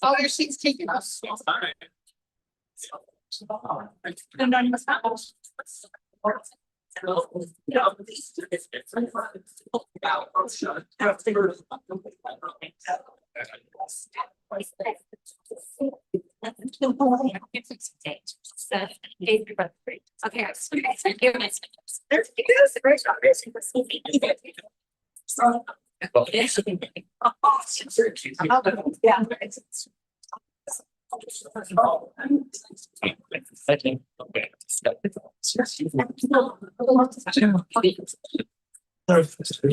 Oh, your seat's taking us. And on your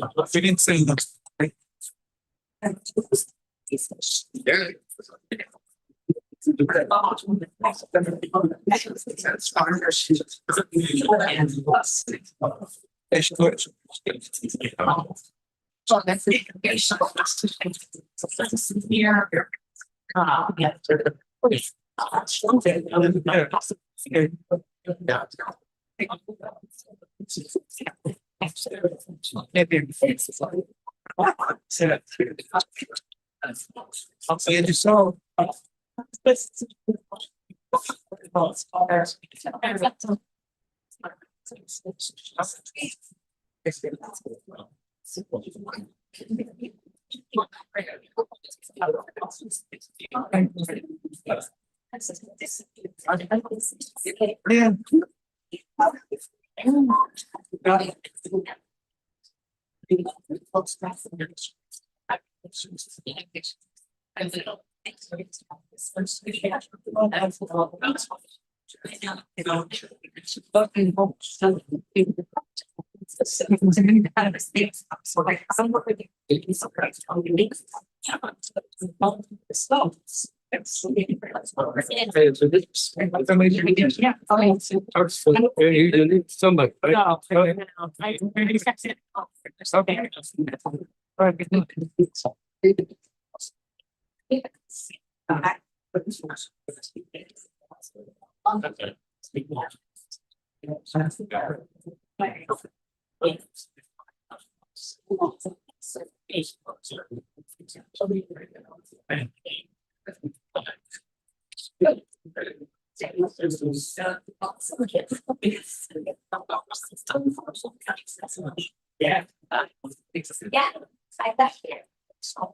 house. We didn't say that. I'll say it so. Yeah. Yeah, I got here. Some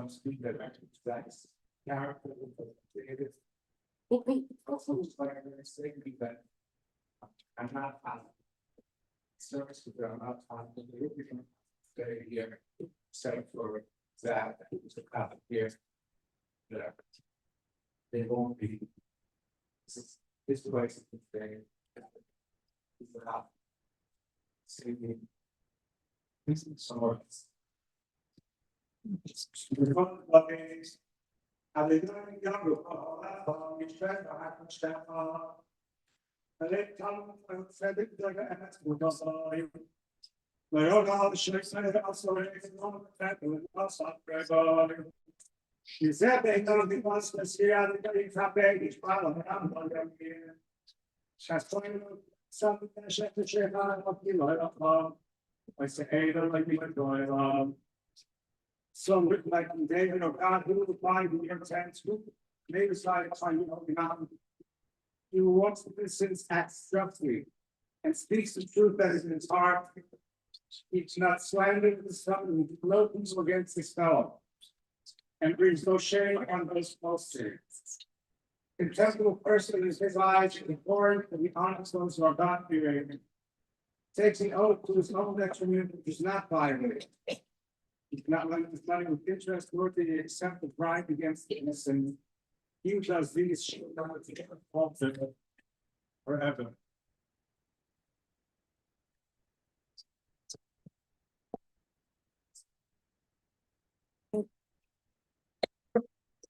speak that that's character creative. Also, like I was saying that I'm not service with them, I'm not stay here, except for that, it's a copy here. That they won't be. This place is there. See, this is some more. Alle doing younger, we try to have to step up. I let come and said it like that, because I don't know how to shake it also, it's not that, it's not very. She said they don't be once to see how the getting top egg is following. I'm going to get. She's pointing something that I have to share about, you know, I say, hey, don't like me, going, so with like David or God, who would find the intent, who may decide to find, you know, beyond. He wants to listen abstractly and speaks the truth that is in his heart. He's not slandering the son, he no people against his fellow. And brings no shame on those false things. Contemptible person is his eyes, important to the honest ones who are God fearing. Takes an oath to his own detriment, which is not violated. He cannot lend his money with interest, nor did he accept the bribe against the innocent. He who does these shall not fall forever.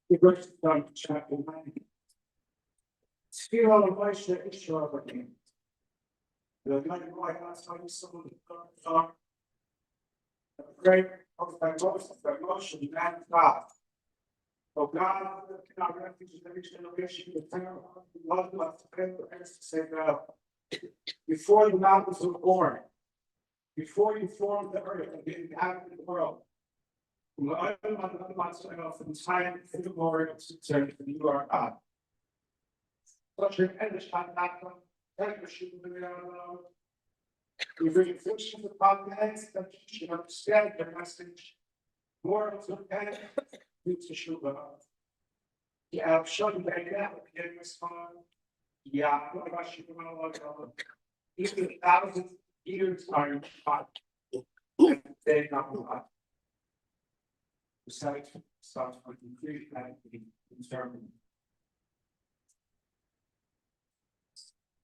The verse from chapter 9. Still on the way to issue of a king. The mighty boy has how you saw the dark. The great of thy motion, man God. O God, in our refuge in every generation, the terror of the blood of the paper and to say no. Before the mountains were born, before you formed the earth and the inhabited world. From time to the glory of eternity, you are God. Such an endless time, you bring afflictions upon the heads that you should understand their message. Morals of panic, need to show up. Yeah, I've shown you that again this time. Yeah, what about you? Even 1,000 years are in shot. They not a lot. Besides, starts with increased activity in Germany.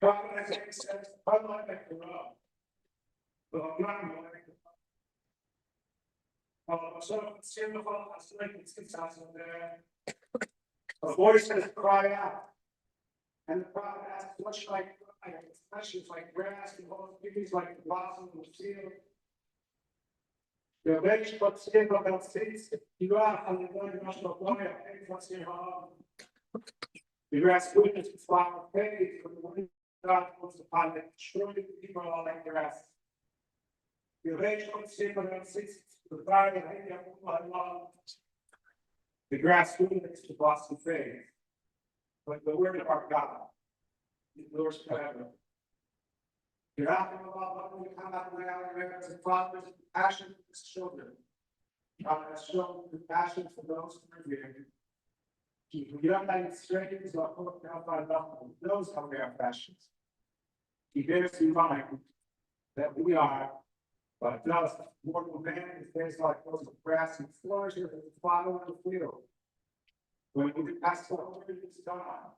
God, as I said, I'm not like the rock. But I'm not like the rock. So, send the whole house like it's there. A voice says, cry out. And the crowd asks, much like especially like grass and all things like the blossom of the field. The veg puts in about seeds, you are on the one national boy, what's your home? The grass witness flower fades from the wind, God comes upon it, surely the people are like grass. The veg puts in about seeds, the fire that hang up along. The grass witness to blossom fades. But the word of our God endures forever. You're not going to love when you come out of the out and fathers and passion for his children. God has shown compassion for those who revere him. He don't like strangers or hooked out by love, knows how we are passions. He bears in mind that we are, but dust, mortal man is days like those of grass and flourishes and flower in the field. When we pass over this time,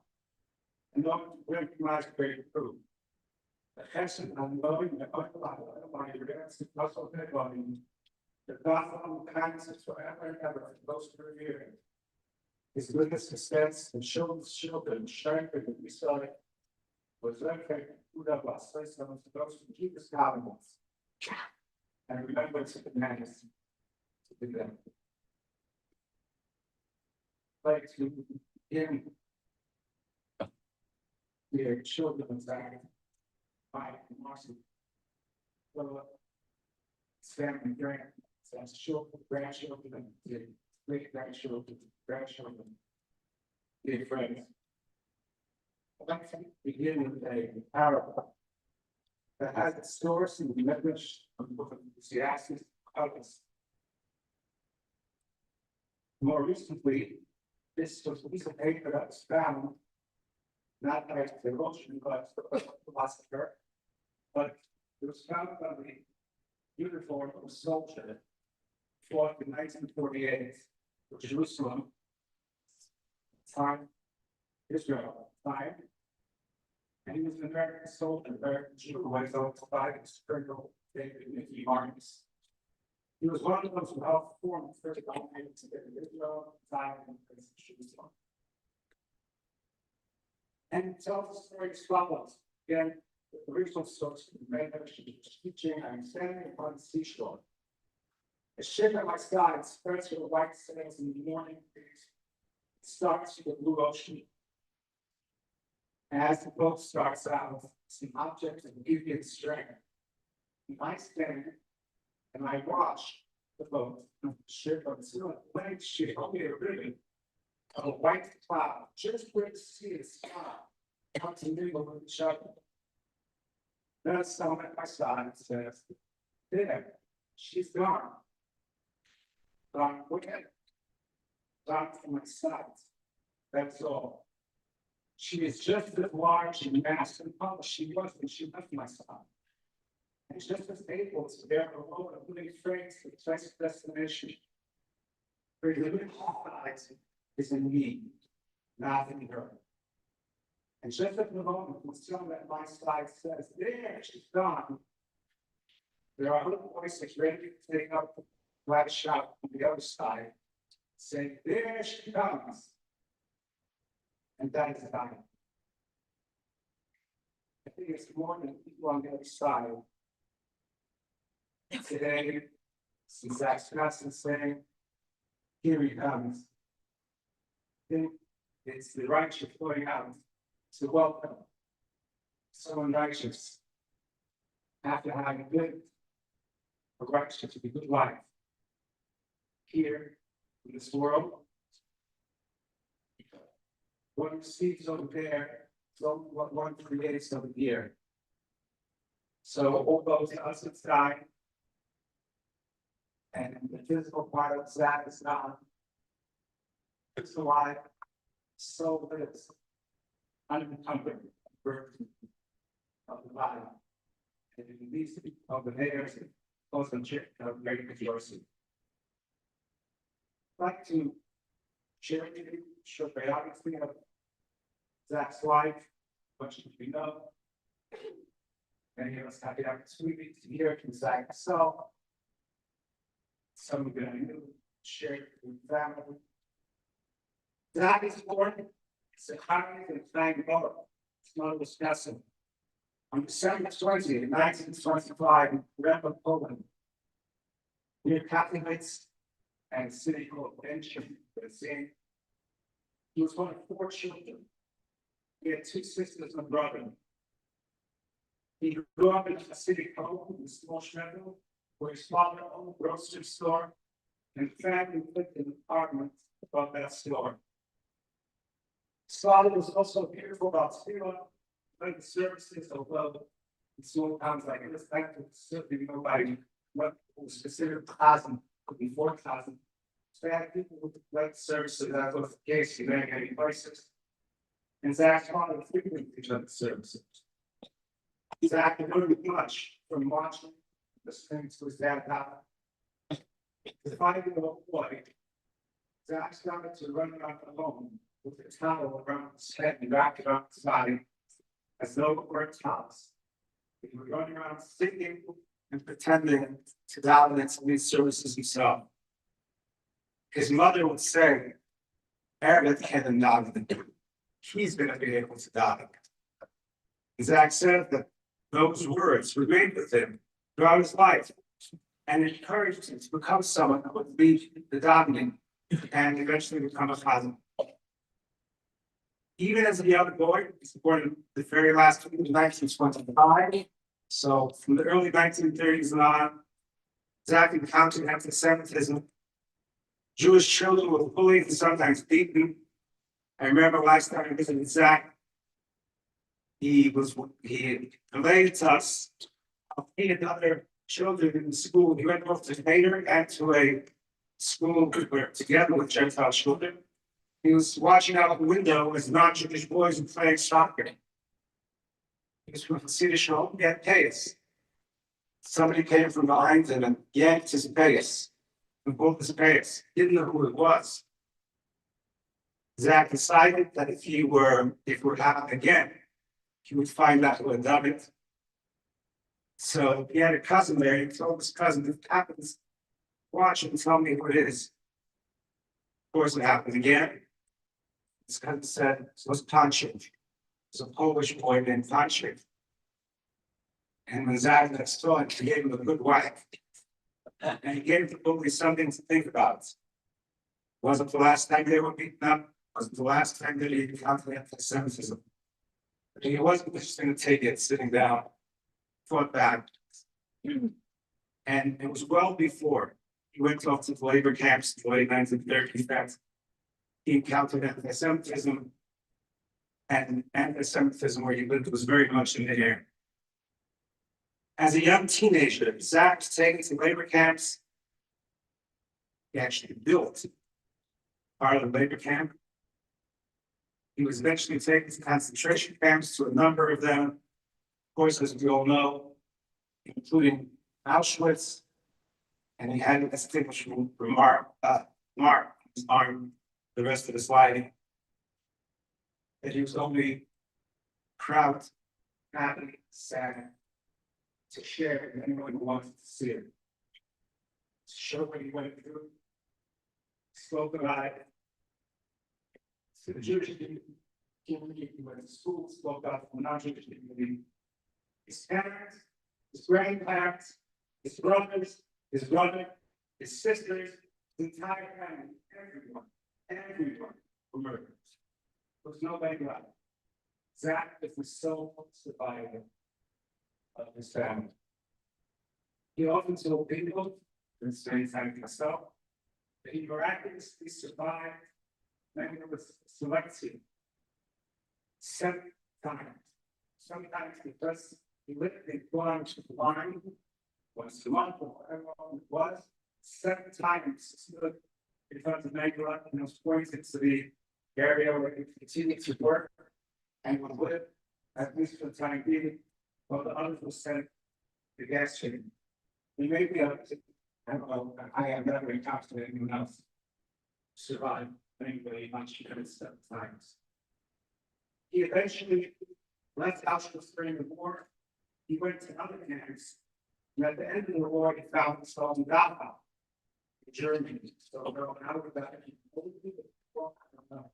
and not recognize great fruit. The Hession and loving the unbody rest in muscle head body. The gospel of kindness forever and ever for those who are here. His goodness extends and shows children strengthened and restored. Was Zachary who of us says to those who keep his covenants. And remember to commandments to do them. Like to him. Dear children of Zachary. By Marcy. Well, family grand, as children, grandchildren, great grandchildren, dear friends. I'd like to begin with a parable that has its source in the message of the book of Ecclesiastes. More recently, this was a piece of paper that was found not by a theologian, but a philosopher. But it was found by the uniform of a soldier fought in 1948 for Jerusalem, time, Israel, time. And he was an American soldier, American Jew, who was out to fight his Colonel David Mickey armies. He was one of those who helped form the first army to get Israel, time, and Jerusalem. And it tells the story as follows. Again, the original source of the main teaching, I'm standing upon the seashore. A ship at my side spreads with white sails in the morning breeze. It starts to the blue ocean. As the boat starts out, it's an object of beauty and strength. I stand and I watch the boat, ship of the white ship, only a ribbon of a white cloud, just where to see the sky, come to mingle with each other. Then someone at my side says, there, she's gone. Gone wicked. Gone from my sight. That's all. She is just as large and massive and polished she was when she left my side. And just as able to bear a load of living strength to the next destination. Her living eyes is in me, not in her. And just at the moment when someone at my side says, there, she's gone, there are other voices ready to take up the flat shout from the other side, saying, there she comes. And that is dying. I think it's more than people on the other side. Today, since Zach's passing saying, here he comes. I think it's the righteous going out to welcome someone righteous after having lived a righteous to be good life here in this world. One receives over there, so what one creates over here. So all those us it's dying. And the physical part of that is not. It's alive, so lives unencumbered burden of the body. And it leads to of the hairs, also check of great rejoicing. I'd like to share with you a short biography of Zach's life, what should we know? Many of us have the opportunity to hear from Zach himself. Some of you knew, shared with family. Zach is born in Zachary and thank God. It's not discussing. On December 20, 1925, in Reba, Poland, near Catholics and city called Bencham, he was one of 4 children. He had 2 sisters and a brother. He grew up in a city home in a small shtetl, where his father owned a grocery store and family lived in an apartment above that store. His father was also careful about the services, although in small towns like this, certainly nobody what was considered cousin could be 4,000. So they had people who like services that was the case, you didn't get any places. And Zach's father frequently took services. Zach learned much from watching listening to his dad now. The 5-year-old boy, Zach started to run around alone with a towel around his head and wrapped it around his body as though it were a house. He was running around singing and pretending to dominate these services himself. His mother would say, Eric can't dominate. He's going to be able to dominate. Zach said that those words remained with him throughout his life and encouraged him to become someone who would be the dominant and eventually become a father. Even as a young boy, he supported the very last week of 1925. So from the early 1930s and on, Zach encountered anti-Semitism. Jewish children were bullied and sometimes beaten. I remember last time I visited Zach, he related to us. He and other children in the school. He went both to Cantor and to a school where together with Gentile children. He was watching out the window as non-Jewish boys were playing soccer. He was from a Swedish home, he had payas. Somebody came from behind him and yanked his payas, and pulled his payas. Didn't know who it was. Zach decided that if it would happen again, he would find out who had done it. So he had a cousin there. He told his cousin, if it happens, watch and tell me who it is. Of course, it happened again. His cousin said it was Cantor. It was a Polish boy named Cantor. And when Zach next saw him, he gave him a good whack. And he gave the bully something to think about. Wasn't the last time they were beaten up? Wasn't the last time that he encountered anti-Semitism? He wasn't just gonna take it sitting down, fought back. And it was well before he went off to the labor camps in the late 1930s that he encountered anti-Semitism. And anti-Semitism where he lived was very much in the air. As a young teenager, Zach was taken to labor camps. He actually built part of the labor camp. He was eventually taken to concentration camps, to a number of them. Of course, as we all know, including Auschwitz. And he had a distinguished mark on his arm the rest of his life. That he was only proud, happy, sad to share with anyone who wanted to see it. To show what he went through, spoke about it. To the Jewish community, he went to school, spoke about the non-Jewish community. His parents, his grandparents, his brothers, his brother, his sisters, his entire family, everyone were murdered. There was nobody left. Zach is the sole survivor of his family. He often told people, and spent time with himself, that he miraculously survived many of the selected 7 times. Sometimes because he literally climbed to the line once a month or whatever it was, 7 times stood in front of Megala and was pointed to the area where he continued to work and would live, at least for the time being, while the others were sent to the gas chamber. He may be able to, I don't know, I have never encountered anyone else survive anybody much different 7 times. He eventually left Auschwitz during the war. He went to other camps, and at the end of the war, he found himself in Dachau, in Germany. So how would that be? I don't know.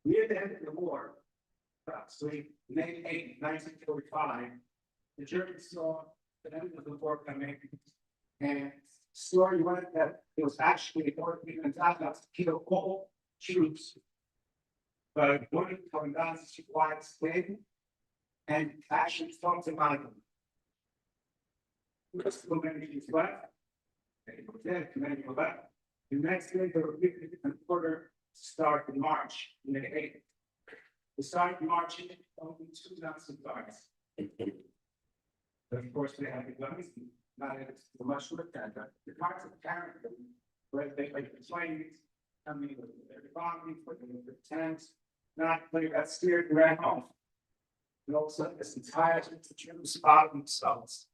Near the end of the war, approximately May 8, 1945, the Germans saw the end of the war coming, and the story went that it was actually working in Dachau to kill all troops. But one of the commandants required stayed and actually talked about them. Because so many Jews left, they were dead, many were left. The next day, they were given an order to start the march in the 8th. They started marching only 2 Nazi guards. But of course, they had the guns, not able to much look at that. The guards of carrying them, where they like the planes, coming with their bombing, putting them in the tents, not they got scared and ran off. And all of a sudden, this entire Jews spotted themselves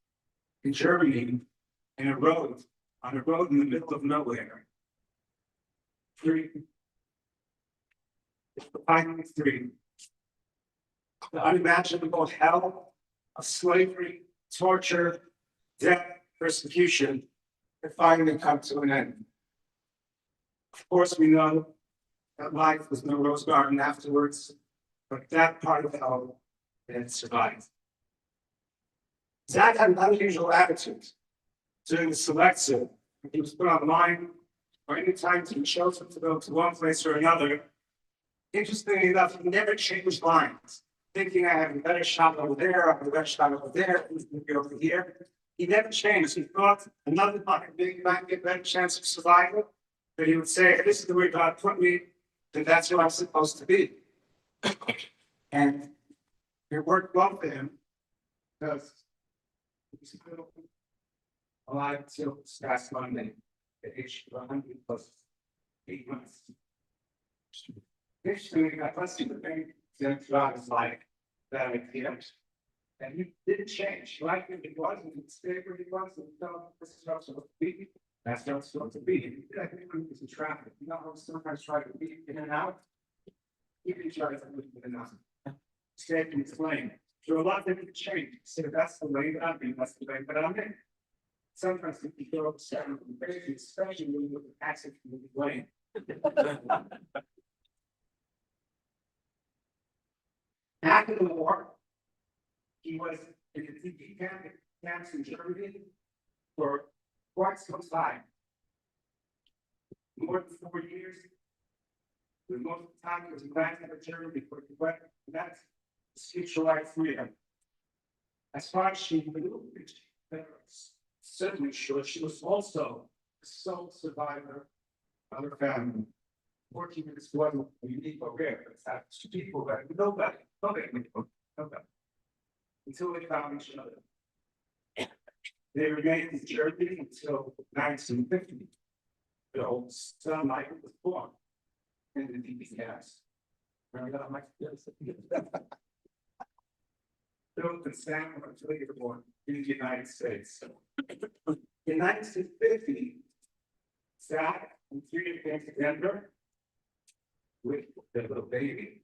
in Germany on a road in the middle of nowhere. Free. Finally free. The unimaginable hell of slavery, torture, death, persecution had finally come to an end. Of course, we know that life was no rose garden afterwards, but that part of hell had survived. Zach had an unusual attitude. During the selection, he was put online, or any time he chose to go to one place or another. Interestingly enough, he never changed lines, thinking I have a better shot over there, I have a better shot over there, who's going to be over here. He never changed. He thought another big might get a better chance of survival, but he would say, this is the way God put me, then that's who I'm supposed to be. And it worked well for him because he was still alive till last Monday, at age 100 plus 8 months. Interestingly, I must the thing that God is like that idea. And he didn't change. Like if it was, and he stayed where he was, and no, this is how it's supposed to be. That's how it's supposed to be. I think it's in traffic. You know how sometimes try to be in and out? He didn't try to move in and out. Stay in his lane. So a lot of things can change. So that's the way that I'm in, that's the way that I'm in. Sometimes if you go upset and crazy, especially when you exit from the lane. After the war, he was in the DP camps in Germany for quite some time. More than 4 years. The most of the time he was in Germany before he went. That's future life freedom. As far as she knew, certainly sure she was also the sole survivor of her family. 14 minutes wasn't unique or rare, but it's happened to people that nobody, until they found each other. They remained in Germany until 1950. Their old son Michael was born in the DPS. Remember that, Mike? Philip and Sam were later born in the United States. In 1950, Zach and Frida came to Denver with their little baby.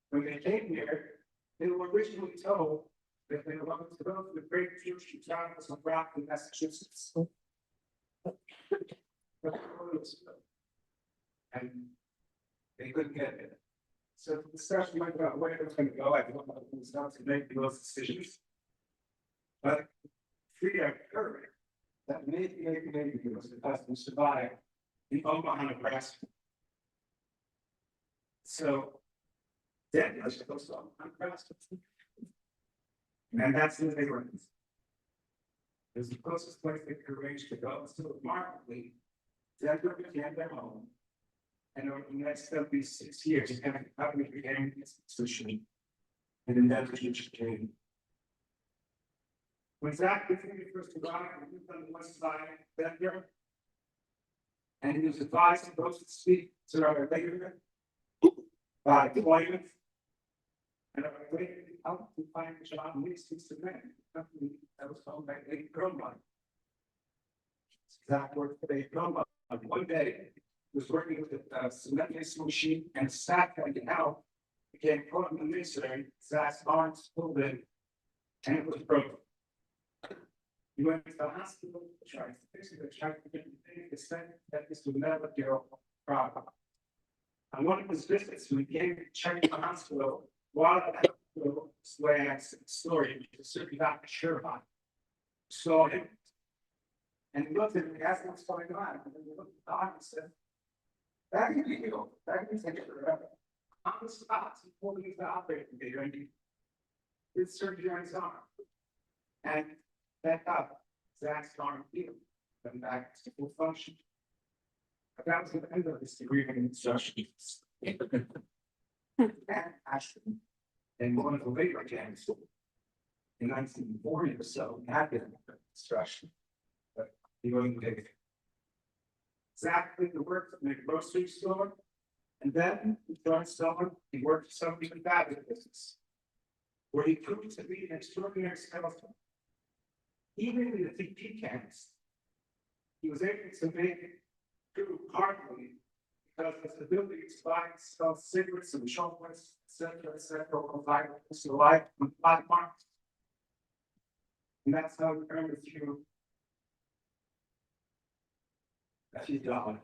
When they came here, they were originally told that they were going to go to the great Jewish towns of Brockton, Massachusetts. And they couldn't get it. So the discussion went about where they were going to go. I don't know who was not to make those decisions. But Frida heard that maybe he was the husband survived in Omaha, Nebraska. So then let's go to Nebraska. And that's where they were. It was the closest place they could arrange to go. So remarkably, Denver became their home. And over the next 76 years, the company became an institution. And then Denver became. When Zachary first arrived, he lived on the west side of Denver. And he was advised to go to speak to our later by employment. And our later helped to find a job in these cement company that was owned by Lady Grumman. Zach worked for Lady Grumman. One day, he was working with a cement mixing machine and a sack coming out. Became caught in the mixer. Zach's arms pulled in, and it was broken. He went to the hospital, tried to fix it, tried to get the thing. They said that this would never get a problem. On one of his visits, when he came to check the hospital, while at the hospital, this way I said the story, because certainly not sure about it, saw him. And he looked at him and asked him what's going on. And then he looked at the doctor and said, that can be healed. That can take it forever. On the spot, he pulled him into the operating theater and he did surgery on his arm. And that up, Zach's arm healed, went back to full function. But that was the end of his degree in instructions. And actually, in one of the later games, in 1940 or so, he had been instruction, but he wasn't big. Zach did the work in a grocery store, and then he joined someone, he worked for somebody in that business, where he proved to be an extraordinary salesman. Even in the TP camps, he was able to make it through partly because of his ability to buy and sell cigarettes and chocolates, etc., provide to life on black market. And that's how we earned a few dollars.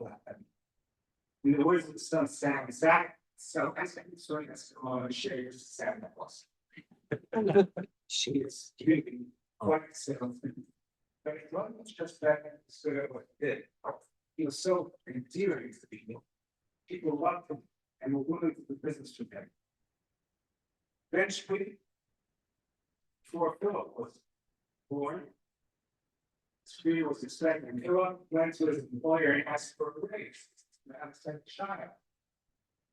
In the words of the son Sam, Zach, so I think it's going to share your Sam Nicholas. She is really quite salesman. But it wasn't just that sort of what he did. He was so endearing to people. People loved him and were willing to do business with him. Eventually, before Philip was born, Spear was expecting. Philip went to his employer and asked for a raise. Not a second child.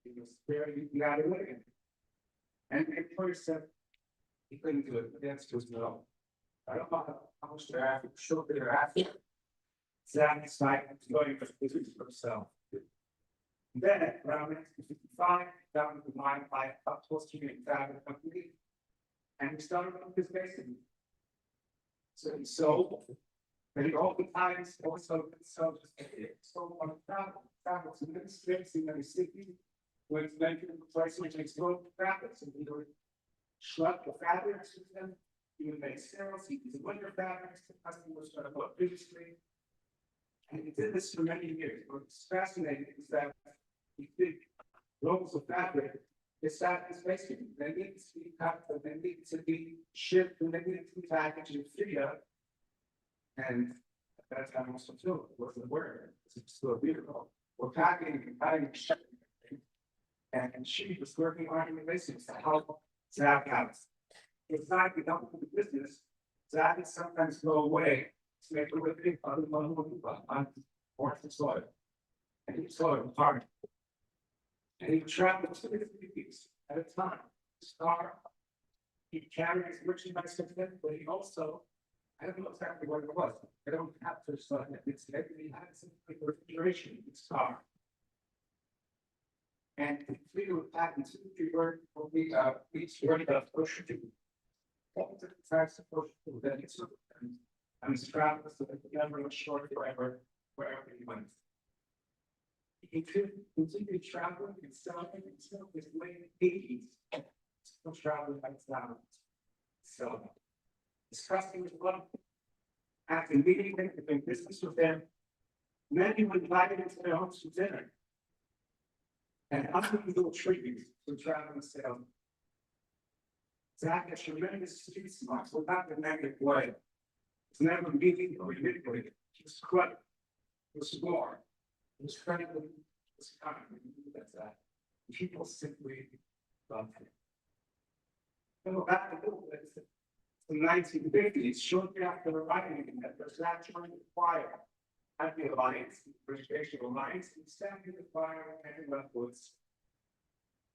He was very glad to live. And the employer said he couldn't do it, but the answer was no. I don't know how much they're after, sure they're after. Zach decided to go for business for himself. Then, around 1955, down to the mine by up close to the company, and he started on his basement. So he sold, but he oftentimes also sold on travel to many states in many cities, where it's making a place which makes low profits, and he would schlep the fabrics with them. He would make sales, he would win their fabrics, the customers were bought previously. And he did this for many years. What's fascinating is that he did rolls of fabric. They sat in his basement. They needed to be cut, and they needed to be shipped, and they needed to be packaged in Frida. And at that time, also too, it wasn't a word. It's still beautiful. We're packing and cutting and shipping. And she was working on the basement to help Zach has. If Zach would help with the business, Zach would sometimes go away to make a living on foreign soil. And he saw it hard. And he traveled 2 to 3 weeks at a time. Star. He carried his merchandise with him, but he also, I don't know exactly what it was. I don't have to start it. It's that he had some refrigeration in his car. And completed with that in 2 to 3 words will be each word of push to. What was the types of push to that he took and his travels so that he never was short forever, wherever he went. He could continue traveling and selling until his late 80s. Still traveling by thousands. So his customers loved him. After meeting him and doing business with them, many were invited into their homes for dinner. And unbelievable tributes to traveling sales. Zach had tremendous street smarts, but not the negative way. It's never meeting or manipulated. He was clever. He was smart. He was friendly. He was kind. That's that. People simply loved him. Go back a little bit to the 1950s, shortly after arriving at the Zach joined the choir at the Alliance, the Recreational Alliance, and sang in the choir and Woods.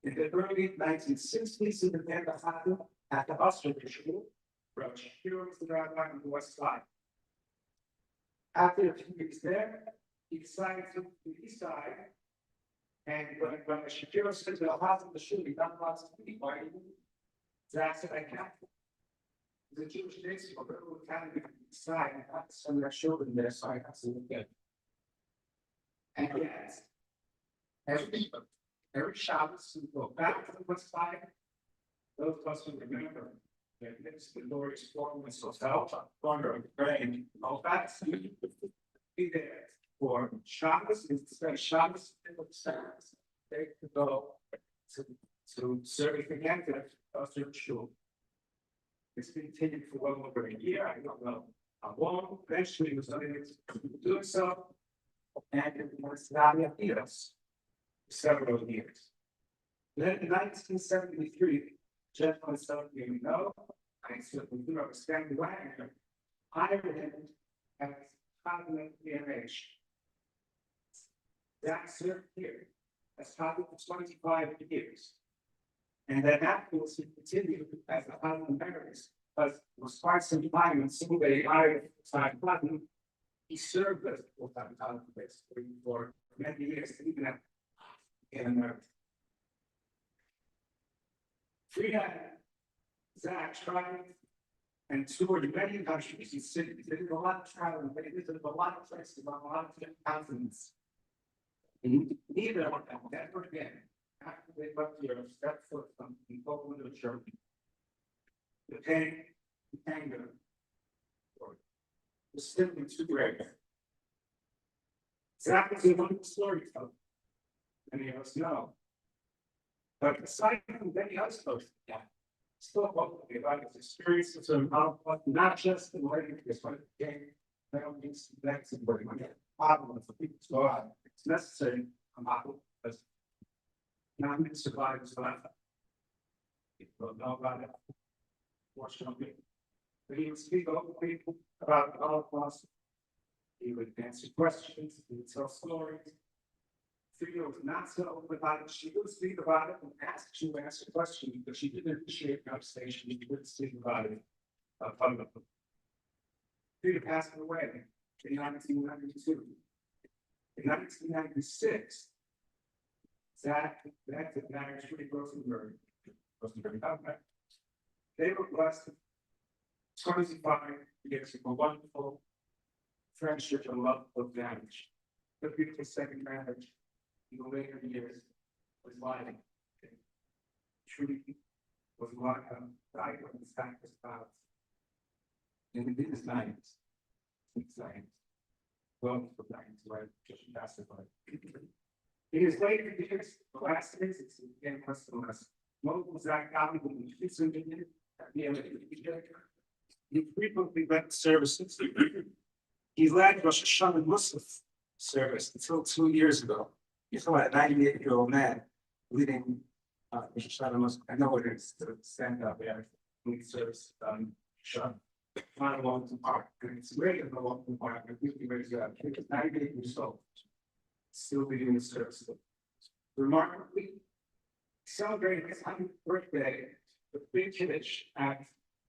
In the early 1960s, he began to happen at the Austrian School, which here was the rabbi on the west side. After a few weeks there, he decided to move to the east side. And when the Shapiro said to the house of the shul, he got lots of people. Why you? Zach said, I can't. The Jewish day school, but it was kind of the east side, and I had some of their children there, so I got to look at. And yes, every Shabbos, we go back to the west side. Those of us who remember that it's the glorious Fortress Hotel, corner of the grain, all that, be there for Shabbos, instead of Shabbos, they could go to serve again to the shul. It's been continued for well over a year. I don't know how long. Eventually, he was unable to do so, and it was not yet us several years. Then in 1973, gentleman said, you know, I said, we do understand the Wagner, hired him as Kutner PMH. That served here as Kutner for 25 years. And then afterwards, he continued as a Kutner emeritus, but it was quite some time until they hired Kutner. He served as full-time Kutner for many years, even at in America. We had Zach traveled and toured many countries and cities. They did a lot of traveling, but he visited a lot of places on a lot of different continents. And neither of them ever again, after they left Europe, stepped foot from the Poland or Germany. The pain, the anger, was simply too great. Zach was a wonderful storyteller. Many of us know. But aside from many other folks, yeah, still talking about his experiences of not just the way this one came, I don't need some next and what problems for people to go out. It's necessary to model because not many survivors left. People don't know about it. Fortunately, but he would speak openly about the Holocaust. He would answer questions, he would tell stories. Theo was not so open about it. She would speak about it and ask you to ask a question, but she didn't appreciate conversation. She wouldn't speak about it publicly. Theo passed away in 1992. In 1996, Zach met the marriage with Rosenberg. They were blessed 25 years of a wonderful friendship and love of marriage. The beautiful second marriage. In the later years was lying. Truly was like died on the sacrifice spouse. And in his 90s, well, for 90s, right? Just passed away. In his later years, the last visits became less and less. Local Zach Allen in the Houston Union at the end of the year. He frequently led services. He led Rosh Hashanah Muslim service until 2 years ago. He's a 98-year-old man leading I know it is to stand up there, we service, shut. Not a long park, and it's great in the long park, and we raise that, it's 98 years old. Still be doing service. Remarkably, celebrating his 100th birthday, the big finish at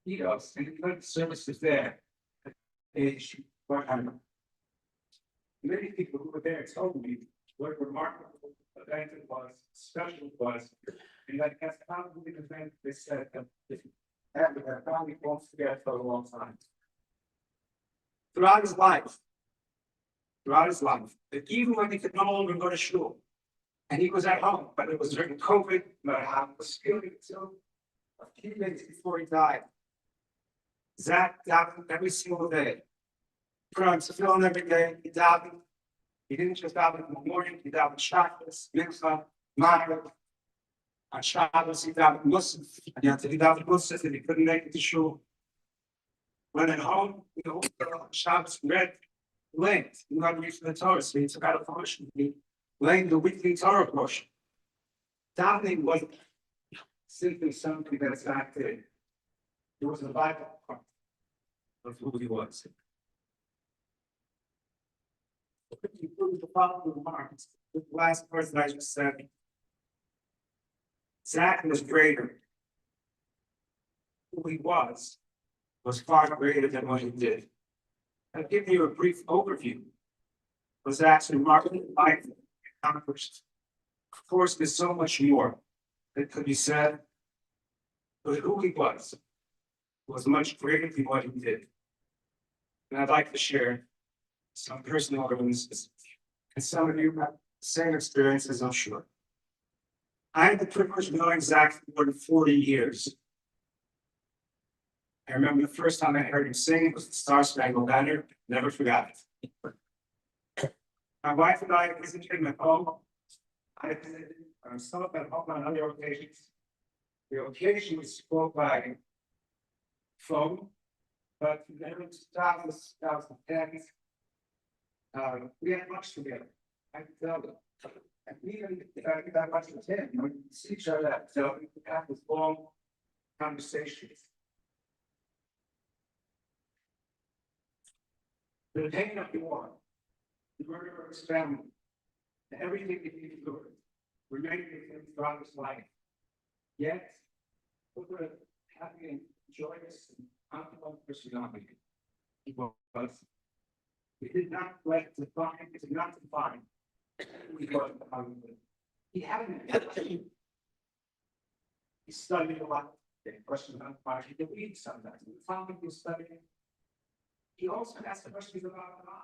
Edos, and he led services there. At age 100. Many people who were there told me what a remarkable event it was, special it was, and that that's probably the event they said that that probably won't forget for a long time. Throughout his life, that even when he could no longer go to school, and he was at home, but it was during COVID, but I was feeling until a few days before he died. Zach davened every single day. From feeling every day, he davened. He didn't just daven in the morning, he davened Shabbos, Mitzvah, Maghrib. On Shabbos, he davened Musaf, and after he davened Musaf, and he couldn't make it to shul. When at home, Shabbos read length, he wanted to read the Torah, so he took out a portion, he learned the weekly Torah portion. Davening wasn't simply something that Zach did. It was a vital part of who he was. The following remarks, the last person I just said. Zach was greater. Who he was far greater than what he did. I'll give you a brief overview of Zach's remarkable life accomplished. Of course, there's so much more that could be said, but who he was much greater than what he did. And I'd like to share some personal reminiscences. And some of you have the same experiences, I'm sure. I had the privilege of knowing Zach for more than 40 years. I remember the first time I heard him sing, it was the Star Spangled Banner, never forgot it. My wife and I visited him at home. I visited some of them home on other occasions. The occasion was spoke by phone, but never 2010. We had much together. I felt it. And even if I did that much with him, we see each other, so we could have this long conversations. The pain of the war, the murder of his family, and everything that he endured, remained with him throughout his life. Yet, what a happy and joyous and confident personality he was. He did not let define, he did not define who he was. He hadn't. He studied a lot. The question about why he could read sometimes. The time he was studying, he also asked questions about God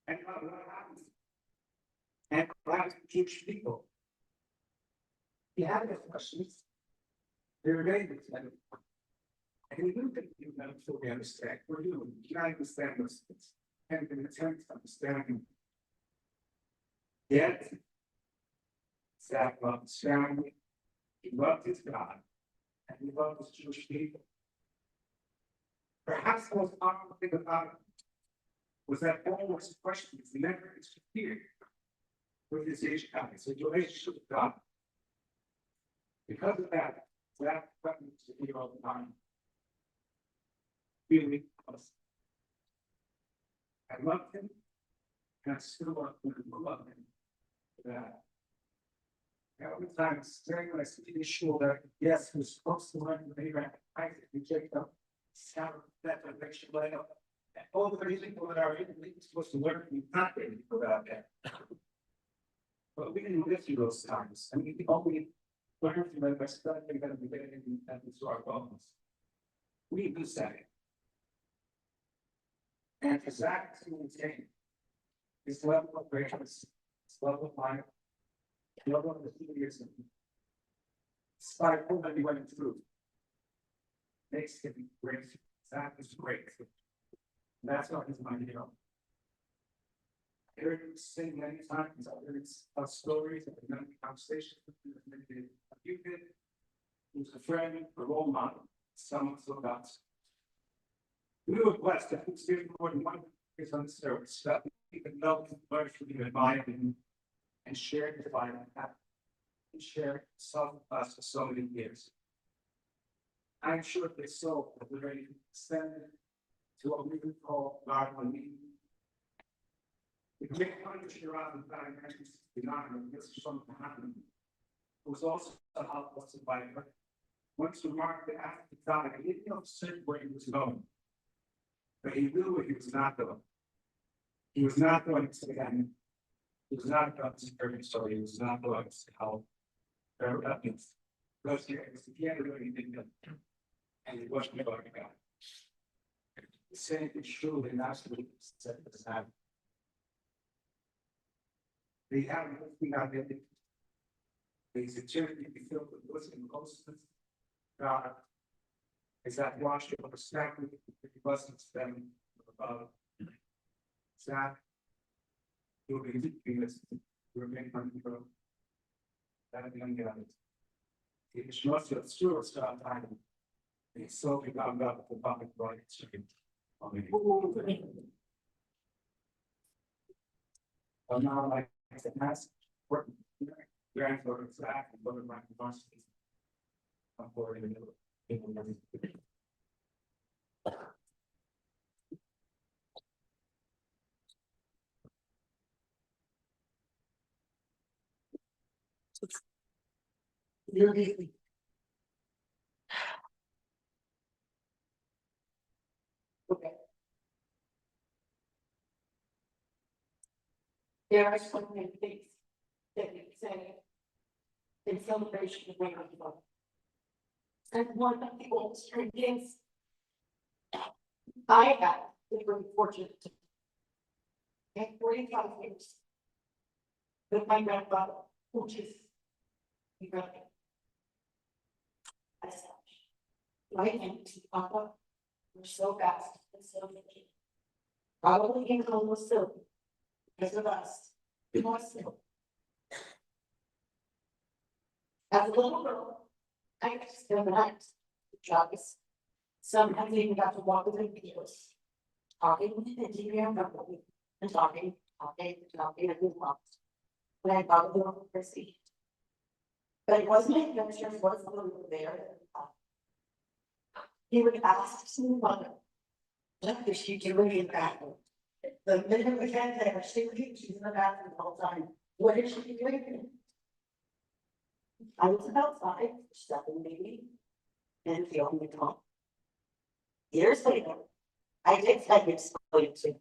and about what happens and about Jewish people. He had those questions. They remained with him. And we knew that he would never fully understand. We're human. We cannot understand those things. And in attempt to understand him. Yet, Zach loved his family, he loved his God, and he loved his Jewish people. Perhaps the most powerful thing about him was that all his questions never interfered with his relationship with God. Because of that, Zach threatened to be all the time. Really close. I loved him, and I still love him for that. Every time when I see the issue that yes, he was supposed to learn the Abraham, Isaac, and Jacob, sound that direction led up. And all the people that are in the supposed to learn, we not really go about that. But we didn't live through those times. I mean, we only learned from them by studying them and getting into our bones. We lose that. And for Zach to maintain his level of greatness, his level of life, the level of the years, despite all that he went through, makes him great. Zach is great. And that's what he's my hero. I heard him sing many times. I heard his stories and many conversations with him. He was a friend, a role model, someone so about. We were blessed that he was given more than 1 year on the service, that we could know him, learn from him, admire him, and share his life. and shared some of us for so many years. I'm sure they so we're ready to extend it to what we would call God only. The great country around the time, 1969, this is something happening. It was also a helpful survivor. Once the market after the time, he didn't know where he was going. But he knew what he was not doing. He was not going to again. He was not going to security story. He was not going to help. There were nothings. Because he had to do anything. And he wasn't going to go. The same is true in last week said this happened. They have nothing identity. They suggest to be filled with wisdom, closeness. God is that washed over perspective, it wasn't them above. Zach, you'll be keeping this, remain on the road. That young guy. It is not your steward start time. It's so become up the public right street. But now, like I said, that's work. Grandfather Zach and brother Mike Varsity. I'm for the middle. Okay. There are so many things that we say in celebration of women. And one of the oldest things I have been very fortunate to have 45 years with my grandfather, which is incredible. As such, my aunt and Papa were so fast and so good. Probably in home still because of us. More still. As a little girl, I used to spend the night with Travis. Sometimes I even got to walk with him videos, talking and TV on company, and talking, and we walked. When I got a little Chrissy. But it wasn't a picture, it wasn't a little there. He would ask his mother, what is she doing in the bathroom? The minute we get there, she's in the bathroom the whole time. What is she doing? I was about 5, 7 maybe, and feeling the calm. Years later, I did tell you to.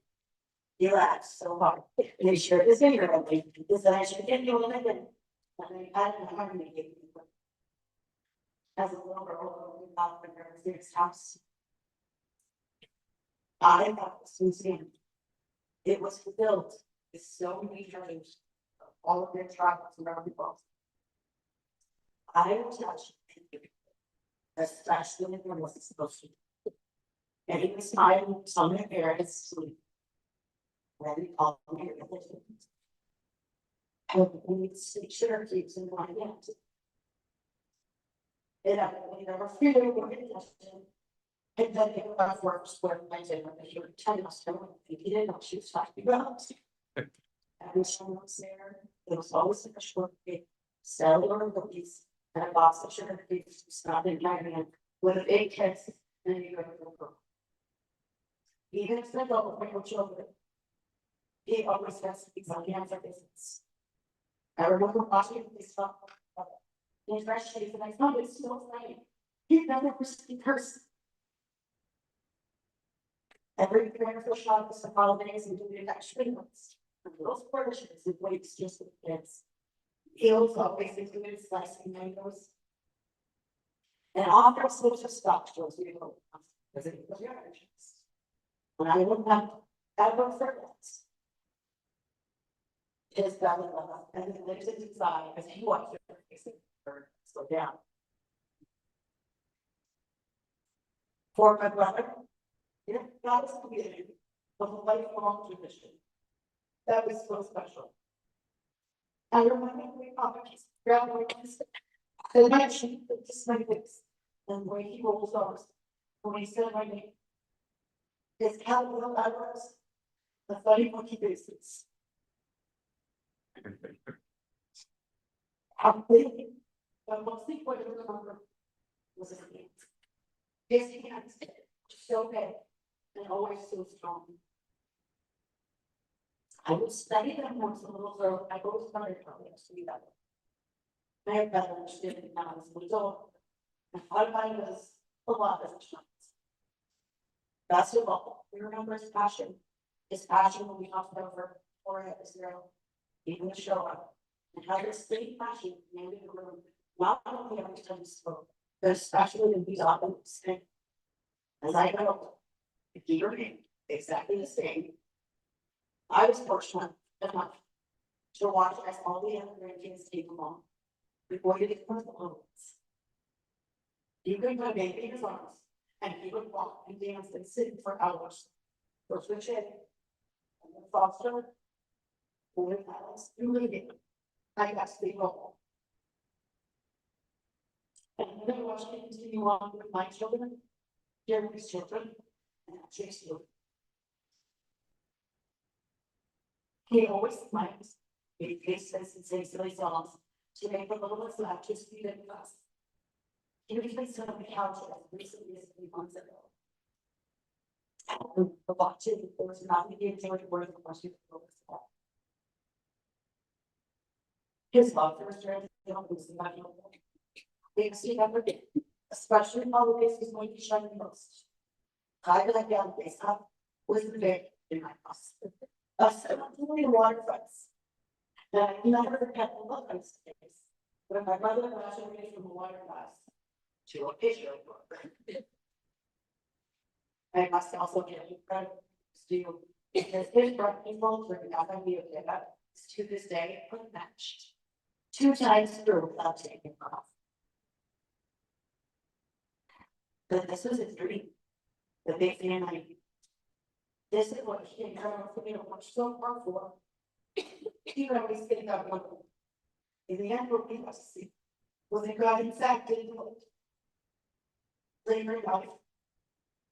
He laughed so hard, and he shared his finger with me. He said I should get you a living. And I had an arm to give me. As a little girl, we thought when there was this house. I thought this museum. It was built with so many treasures of all of their travels around the world. I will touch it, especially when it wasn't supposed to. And it was time some of the parents sleep. When we called me and we see sugar cubes in my hands. And I never feel and then it was work square my dinner, and he would tell us, he didn't know she was talking about. And someone was there, it was always like a short big cellular cookies and a box of sugar cubes, not in my hand, with a big kiss and a girl. Even if they're adult with little children, he always has these on hands or business. I remember watching this stuff in fresh shoes, and I thought it was so funny. He never received person. Every prayerful shot was the holidays and doing extra months. And those portions and weights just with kids. He was always included slicing mangoes. And often slips of scotch was beautiful because it was your entrance. And I wouldn't have ever forget his belly love and he lives it inside as he watched her facing her slow down. For my brother, that was the beginning of a lifelong tradition. That was so special. I remember we always grab my kids and my sheep with just my face and the way he rolls ours when he said my name. His cowbell eyebrows, the funny monkey faces. Probably, but mostly what I remember was his hands. His hands, so big and always so strong. I would study them once a little girl. I always wondered how they study that. My brother understood it now as a result. I thought about it as a lot of times. Basketball, we remember his passion. His passion when we talked over for it as well. Even the show up. And how this same passion commanded the room, not only every time he spoke, but especially when he's often saying, as I know, if you remain exactly the same, I was fortunate enough to watch as all the other grandkids came along before you get from the homes. He could go baby in his arms, and he would walk and dance and sing for hours. First with Jay, and then Foster, and then Alice, and Lincoln. I got to stay home. And then I watched him continue on with my children, Jeremy's children, and Jake's children. He always smiles, made faces and sings silly songs to make the littlest laugh just be with us. He usually stood on the couch as recently as 3 months ago. The watching was not the enjoyed word of question for us. His love for his children was not things he never did, especially holidays is when he shined the most. I like down face up was the big in my house. Us doing waterfronts. And I never forget the look on his face when my mother was away from the water glass to a picture book. I must also give you credit to because his people for the FMU is to this day unmatched. 2 times through without taking off. But this was his dream. The big family. This is what he and Colonel Camino worked so hard for. He would always think of one. In the end, what we must see was that God, in fact, didn't do it. Later in life,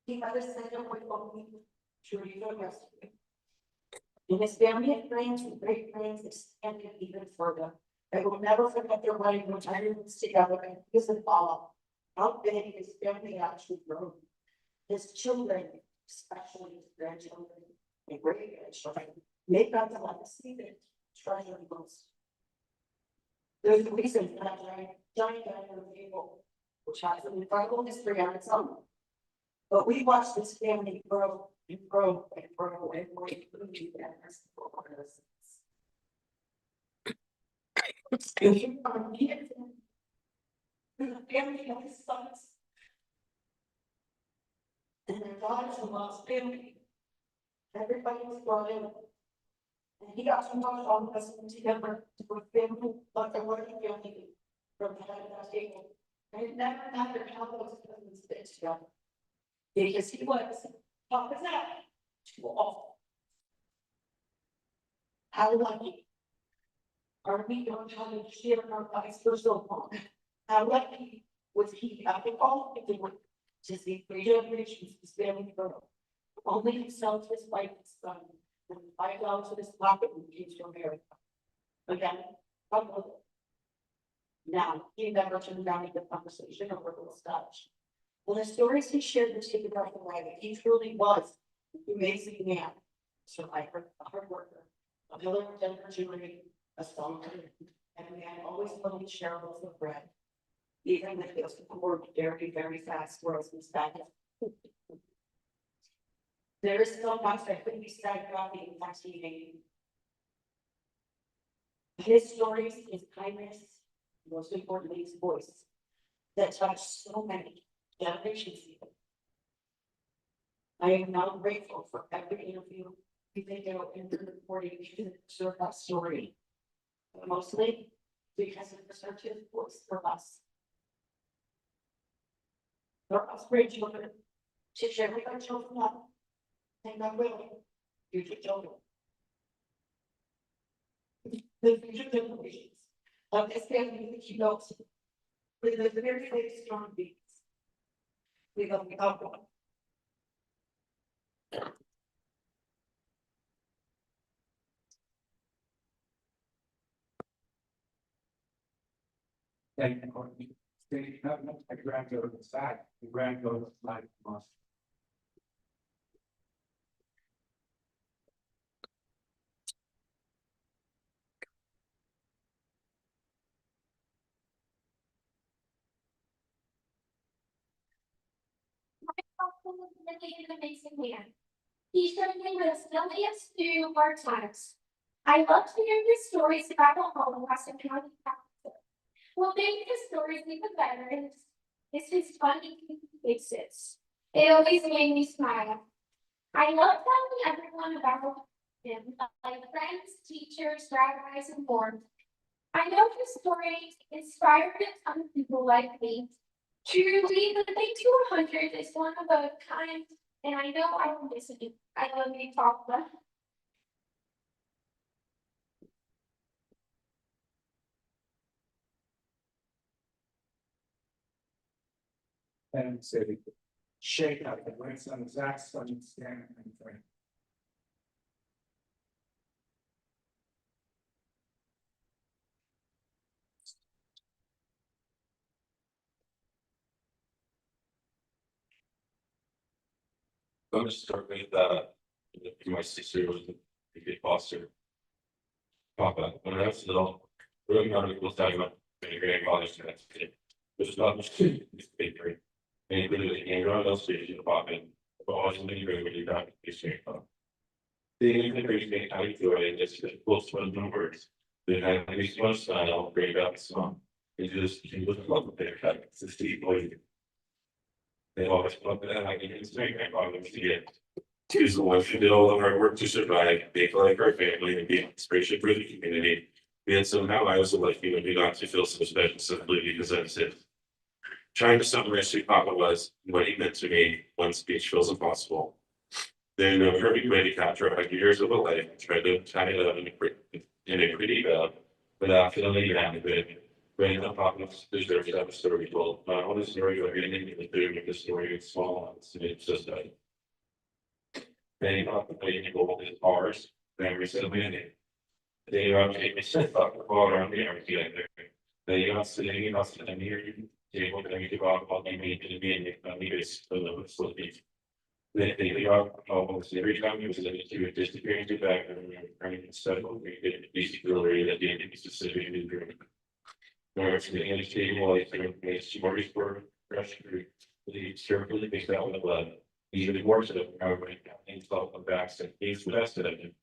he never sent away from me to read the yesterday. And his family and friends and great friends extended even further. I will never forget their wedding when I was together and his and all. How big his family actually grew. His children, especially his grandchildren and great grandchildren, make up the legacy that treasure most. There's a reason for that giant dining table, which has an incredible history on its own. But we watched this family grow and grow and grow and grow as and you are me and the family of his sons. And their daughters and lost family. Everybody was brought in. And he got to watch all of us together to a family like a working family from the head of that table. And it never mattered how those cousins fit together. Because he was Papa Zach to all. How lucky are we don't have to share our lives for so long? How lucky was he having all of the work to see 3 generations of his family grow? Only himself, his wife, his son, and $5 in his pocket when he came to America. Again, God love it. Now, he never turned down a good conversation over a little scotch. Well, the stories he shared would take a breath away. He truly was an amazing man, survivor, a hard worker, a pillar of integrity, a strong and a man always willing to share a loaf of bread, even if it was poured very, very fast for us back. There is so much that could be said about the fascinating. His stories, his kindness, most importantly, his voice, that touched so many generations even. I am now grateful for every interview we do in the recording to serve that story. But mostly because it preserved his voice for us. For us great children, to share with our children now, and God willing, future children. The future generations of this family that you know with the very strong beings. We love you all. And they have no granddaughter on the side, the granddaughter like us. Really an amazing man. He showed me what a silliest through hard times. I loved hearing his stories about the Holocaust and how he happened. What made his stories even better is his funny faces. It always made me smile. I love telling everyone about him, like friends, teachers, rabbis, and more. I know his stories inspired a ton of people like me. Truly, the Big 200 is one of a kind, and I know I will miss it. I love you, Papa. And say, shake out the grandson, Zach's son, stand and pray. I'm gonna start with my sister was a good foster. Papa, when I was little, growing up, people talking about my grandfather's next kid. Which is not just bakery. And he literally came around those station popping, but always in the room when you got the same phone. They even appreciate how you do it, and just the full swim of words. They had a small style, great about the song. It just he was love with their cut, it's a steep way. They always loved that I can say grandfather was the gift. She's the one who did all the hard work to survive, make like our family and be an inspiration for the community. And somehow I was lucky when we got to feel so special simply because that's it. Trying to summarize who Papa was and what he meant to me, one speech feels impossible. There's no perfect way to capture 100 years of a life and try to tie it up in a pretty bow without feeling inadequate. Bringing up Papa deserves to have a story told, not only a story of anything but the story of small ones, and it's just like they not the way people with ours, memories of many. They are taking step up all around the area together. They are sitting us in here, able to give out what they need to be in the leaders of the facilities. They are almost every time we was limited to a disappearing to back and running instead of we did basically that the entity specific in the room. Nor it's the educating life and information stories for fresh fruit. The carefully mixed out with the blood. Even more so, however, things felt the backs and he's the best of it.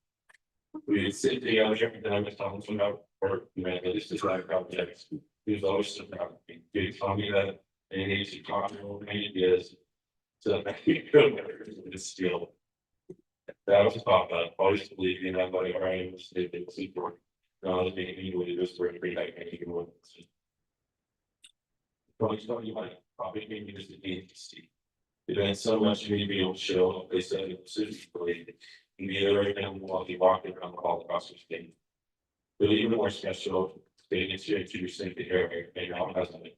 We would sit together every time I was talking about work, man, this is like projects. He was always so proud of me. He would tell me that and he used to talk to me ideas. So that he could never steal. That was Papa, always believing that my Ryan was sleeping super. No, I was being anyway, this for every night and he would. Probably tell you like, probably made me just a see. It meant so much to me to be able to show, they said it was physically, and the other right now while he walked around the hall across the state. But even more special, they initiated to sing the air and now hasn't it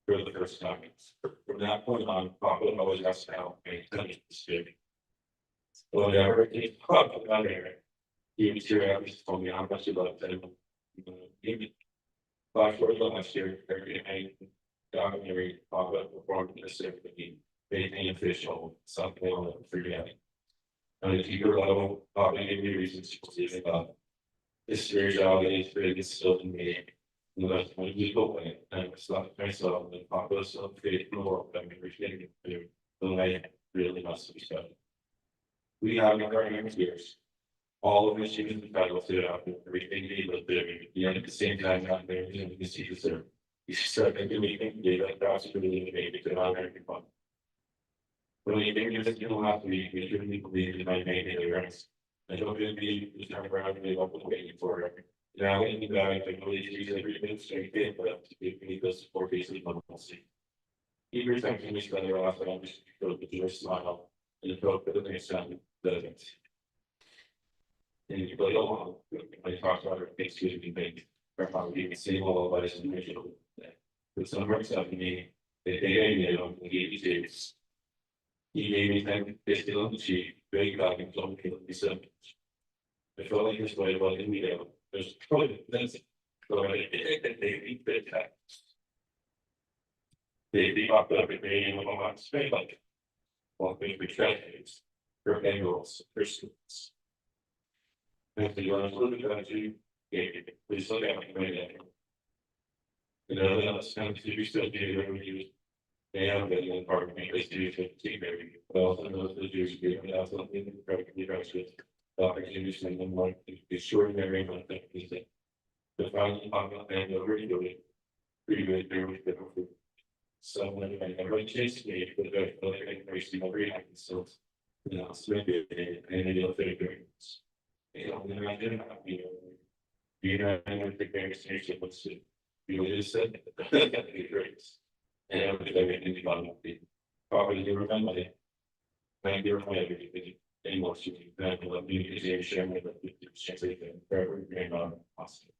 for the first time. From that point on, Papa always asked to help me study the state. Whatever he talked about it, he was here at least told me how much he loved him. Even last word last year, every night, documentary Papa performed in the symphony. Anything official, something I'll never forget. On a deeper level, Papa gave me reasons to believe in God. His spirituality is big, it's still in me. And that's my legal way, and I stopped myself and Papa so faith in the world, I'm everything to do, the way really must be studied. We have our years. All of which even the federal stood out with everything he was doing, yet at the same time, not there, you can see the sir. He said, I do anything, they like that's really made it to American fun. When you think you don't have to be, you truly believe in my main ignorance. I don't really be just turn around and be open waiting for it. Now, in the back, I believe she's everything straight in, but to give me the support basically normalcy. Every time we spend our last time, just go to your smile and the hope that the next time doesn't. And you go along, when you talk about it, makes you be big. Or probably even say, well, but it's individual. But some works out to me, they gave me, they gave me days. He gave me time, they still on the cheap, very back and told me to be simple. I felt like this way about him, there's probably that's. So I think they beat that. They popped up at me and went on Spain like. Well, maybe tragedies, for annuals, for students. If the ones living in country, please look at me. You know, that's kind of, you still do every year. And then part of me is to keep every, well, some of those Jews give me out something, practically rushes. Opportunities and then like extraordinary amount of things that. The final and over to it. Pretty good, very good. So when I never chased me, but I feel like I raced every happen, so. You know, so maybe, and it'll take variance. You know, then I didn't have, you know, I don't think very seriously, what's it. You know, just said, it rates. And everything about it. Probably never done my. Maybe you're my everything. Anymore, so you can let me use sharing with the chance they can forever remain on possible.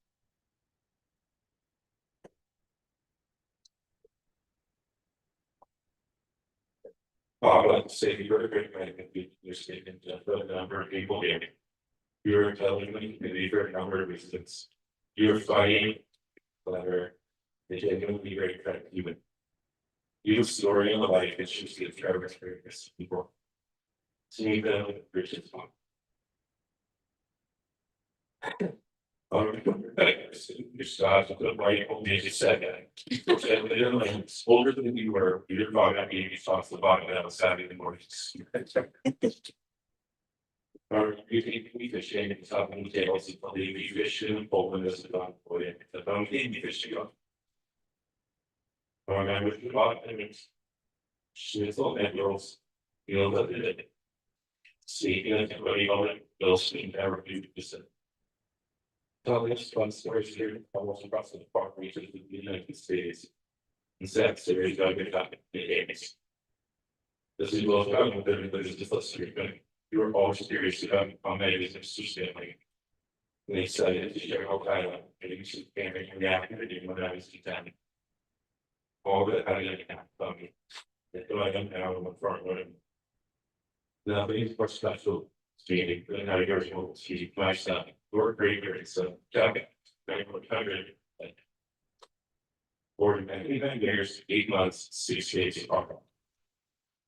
I would like to say you're a great man, you're statement, the number of people here. You're telling me, maybe for a number of reasons. You're fighting. Clever. They genuinely very effective human. You story in the life, it's just the forever experience people. See them, Richard's one. Your stars of the right only just said that. Older than you were, you're probably not being off the bottom of Saturday mornings. Or you can be fishing and top of the tails of the baby fish and open this on for it. The bone can be fishing on. Or I wish you bought them. Schnitzel and girls. You know that it. See, you know, everybody on it, they'll see never do this. Tell us fun stories here, almost across the park region of the United States. And sad series got good at the games. This is well done with everybody's just listening. You were always curious about how many of these family. And they said it's General Kyla, and you should family reactivity when I was 10. All that I didn't have from me. That's what I am now in the front room. Now, these are special meeting, and now yours will see my son, your great grandson, Jack, 900. 49 years, 8 months, 6 days apart.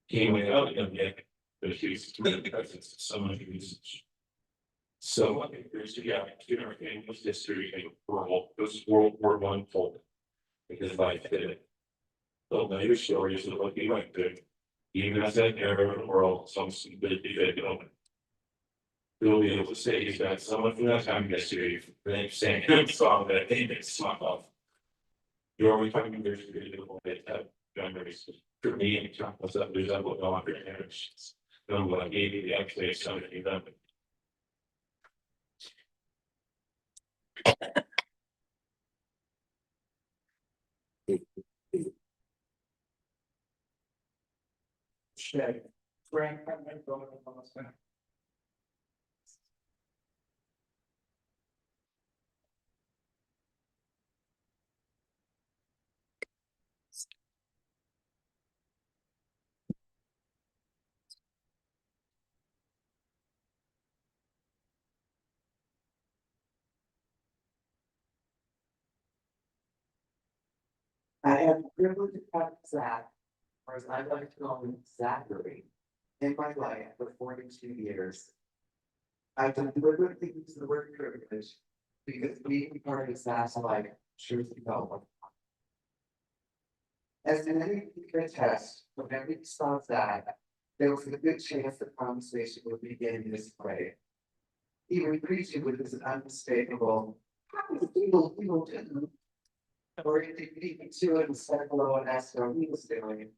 Came out of yet, but he was the presence of someone who's so there's the family's history and World War I told because life did it. So now your stories of what he went through, even as that era of the world, some stupidity that you know. You'll be able to say he's got someone from that time history, then saying him song that they made smart off. You're always talking there's a beautiful bit of memories for me and John was up there's that what on their generations. No, what I gave you the actually something done. Shed. Frank, I'm going to. I have the privilege of having Zach, or as I like to call him, Zachary, in my life for 42 years. I deliberately use the word privilege because being part of Zach's life truly felt like. As many of you can attest, whenever we saw Zach, there was a good chance the conversation would begin this way. He would greet you with his unmistakable, "How is people doing?" Or if he beat me to it and said hello and asked how he was doing,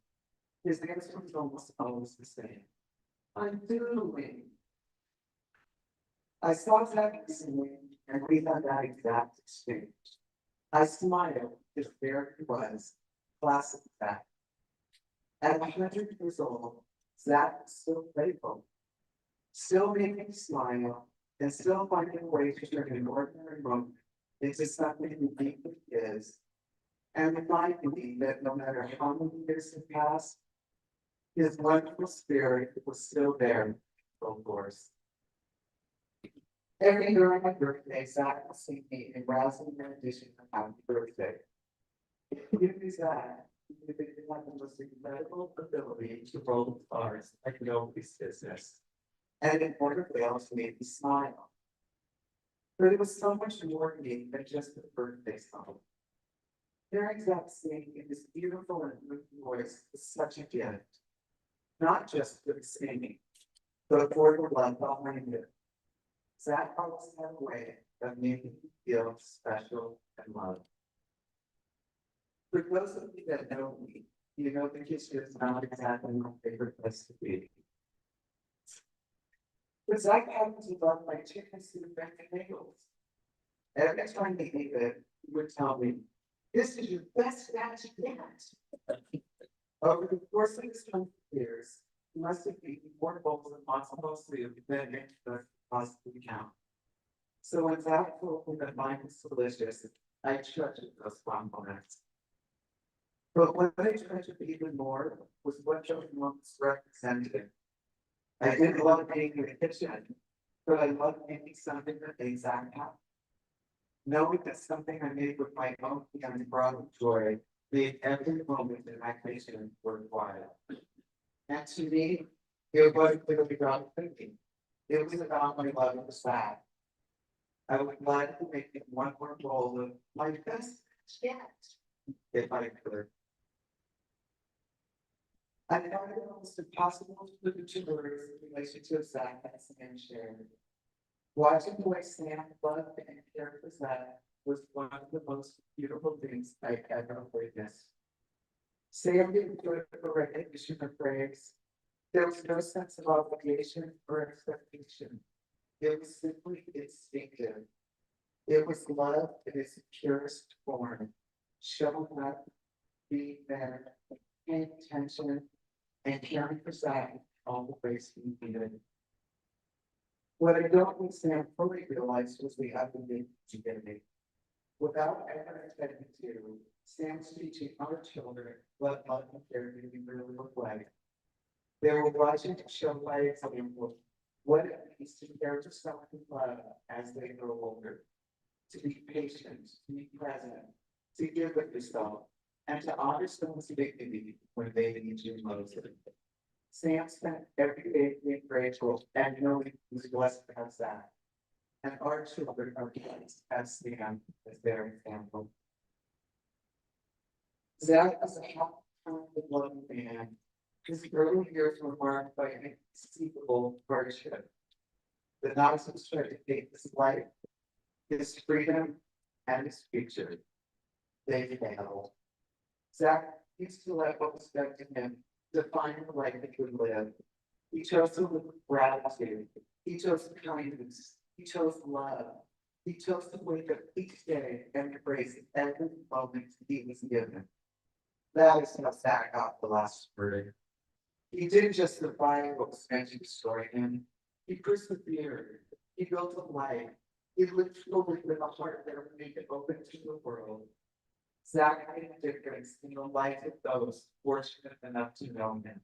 his answer was almost always the same. I'm doing. I saw Zach recently and we had that exact exchange. I smiled because there he was, classic Zach. At 100 years old, Zach is still playful, still making me smile, and still finding a way to turn an ordinary moment into something unique that he is. And reminding me that no matter how many years have passed, his wonderful spirit was still there, of course. Every year on my birthday, Zach will sing me a rousing rendition of happy birthday. If you do that, They have the most incredible ability to roll the stars like nobody's business. And in order they also made me smile. But it was so much more to me than just the birthday song. Their exact singing in this beautiful and moving voice is such a gift. Not just for the singing, but for the love behind it. Zach always had a way of making me feel special and loved. For those of you that know me, you know the kitchen is not exactly my favorite place to be. But Zach happens to love my chicken soup and tomatoes. Every time he ate it, he would tell me, "This is your best batch yet." Over the course of his 20 years, he must have eaten more bowls of matzo soup than it could possibly count. So when Zach told me that mine was delicious, I treasured those compliments. But what I treasured even more was what Joe once represented. I didn't love being in the kitchen, but I loved making something that made Zach happy. Knowing that something I made with my own hands brought me joy made every moment in my kitchen worthwhile. And to me, it wasn't really about cooking. It was about my love for Zach. I would gladly make him one more bowl of my best yet, if I could. I found it almost impossible to put into words in relation to Zach and Sam shared. Watching the way Sam loved and cared for Zach was one of the most beautiful things I ever witnessed. Sam didn't do it for recognition or praise. There was no sense of obligation or expectation. It was simply instinctive. It was love in its purest form, showing up, being there, paying attention, and caring for Zach in all the ways he needed. What I don't think Sam fully realized was the ugly beginning. Without ever intending to, Sam's teaching our children what love and care really look like. They were watching to show by example what it means to care for someone in love as they grow older. To be patient, to be present, to give of yourself, and to honor someone's dignity when they need you most. Sam spent every day being grateful and knowing he was blessed to have Zach. And our children are blessed as Sam as their example. Zach is a happy, kind, loving man. His early years were marked by an inconceivable hardship. The Nazis tried to take his life, his freedom, and his future. They failed. Zach used to let what was fed to him define the life he would live. He chose to live with gratitude. He chose kindness. He chose love. He chose to wake up each day and embrace every moment he was given. That is how Zach got the last word. He didn't just survive what was meant to destroy him. He persevered. He built a life. He lived fully with a heart that would make it open to the world. Zach made a difference in the life of those fortunate enough to know him.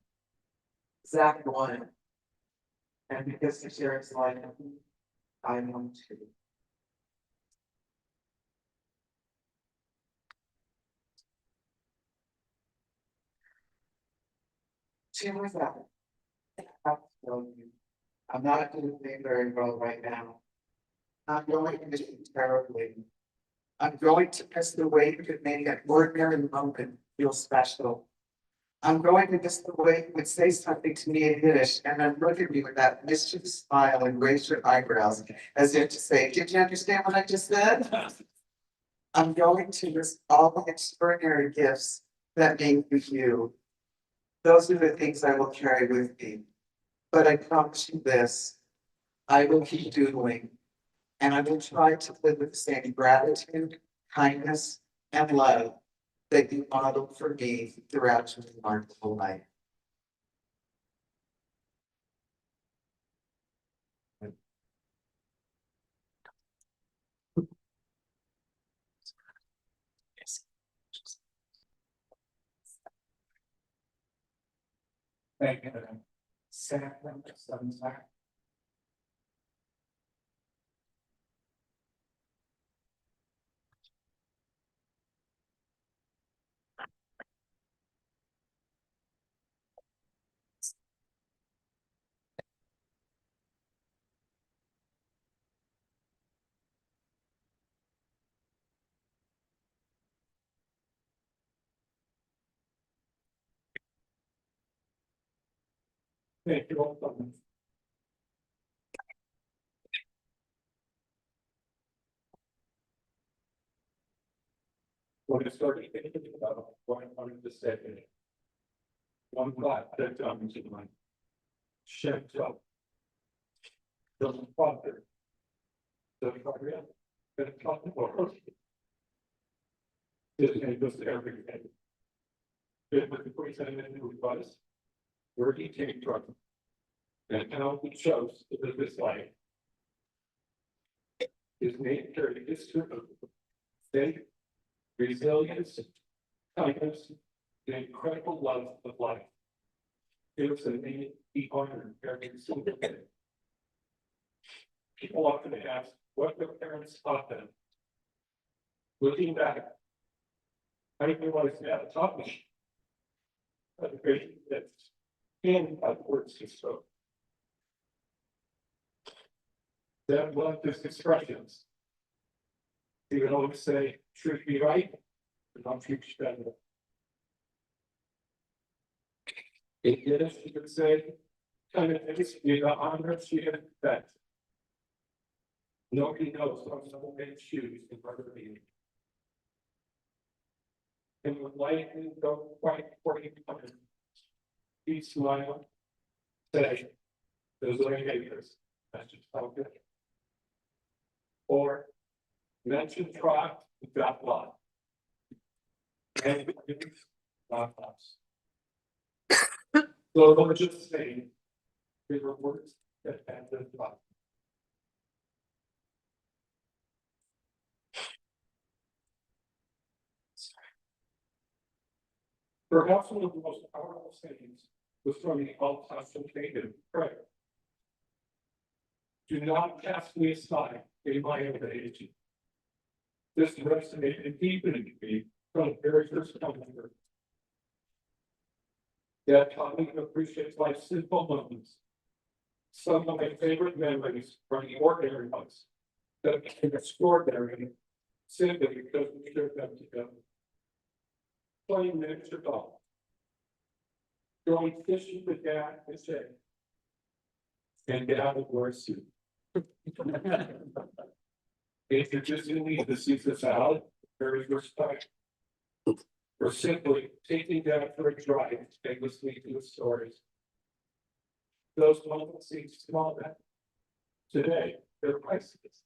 Zach won. And because he shared his life with me, I won too. Cheers out. I have to tell you, I'm not doing very well right now. I'm going to miss you terribly. I'm going to miss the way you could make an ordinary moment feel special. I'm going to miss the way you would say something to me in Yiddish and then look at me with that mischievous smile and raise your eyebrows as if to say, "Did you understand what I just said?" I'm going to miss all the extraordinary gifts that made you. Those are the things I will carry with me. But I promise you this, I will keep doodling, and I will try to live with the same gratitude, kindness, and love that you modeled for me throughout your remarkable life. Thank you. Sam, Zach. Thank you all. When I started thinking about what I wanted to say, one thought that comes to mind. Shut up. Doesn't bother. Doesn't bother you. Doesn't talk about it. It goes to everything. It was the person who was, where he came from. And how he chose to live his life. His name carried history of faith, resilience, kindness, and incredible love of life. It was a name he honored every single day. People often ask what their parents taught them. Looking back, I didn't realize that taught me. But the great gifts and by the words he spoke. That loved his expressions. He would always say, truth be right, but not truth be better. It is, he would say, kind of things you got honor, she had that. Nobody knows how someone made shoes in front of me. And when life didn't go quite according to plan, he smiled, said, those are haters. That's just how good. Or mention try, got blood. And it's not us. So I'm just saying, there were words that had been blood. Perhaps one of the most powerful sayings was from the Old Testament native prayer. Do not cast me aside in my old age. This resonated deeply in me from the very first time I heard it. That taught me to appreciate life's simple moments. Some of my favorite memories were the ordinary ones that became extraordinary simply because we shared them together. Playing miniature golf, going fishing with Dad and Jay, and Dad would wear a suit. Introducing me to the Caesar salad, very first time. Or simply taking Dad for a drive and listening to his stories. Those moments seem small then. Today, they're priceless.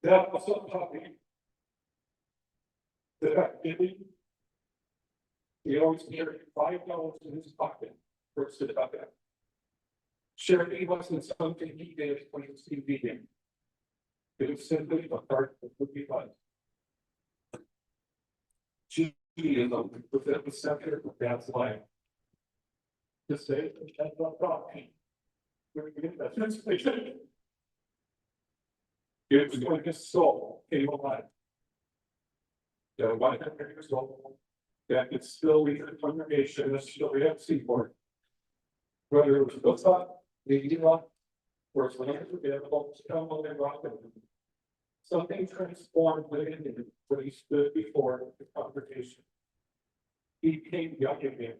Dad also taught me that giving, he always carried $5 in his pocket for a tzedakah. Charity wasn't something he did when he was vegan. It was simply a part of who he was. Judaism was at the center of Dad's life. To say that's not wrong. That's it was when his soul came alive. That 100 years old, that could still lead the congregation and still be at Seaport. Whether it was built up, leading up, or it's whenever available to come on and rock it. Something transformed within him when he stood before the congregation. He became young again.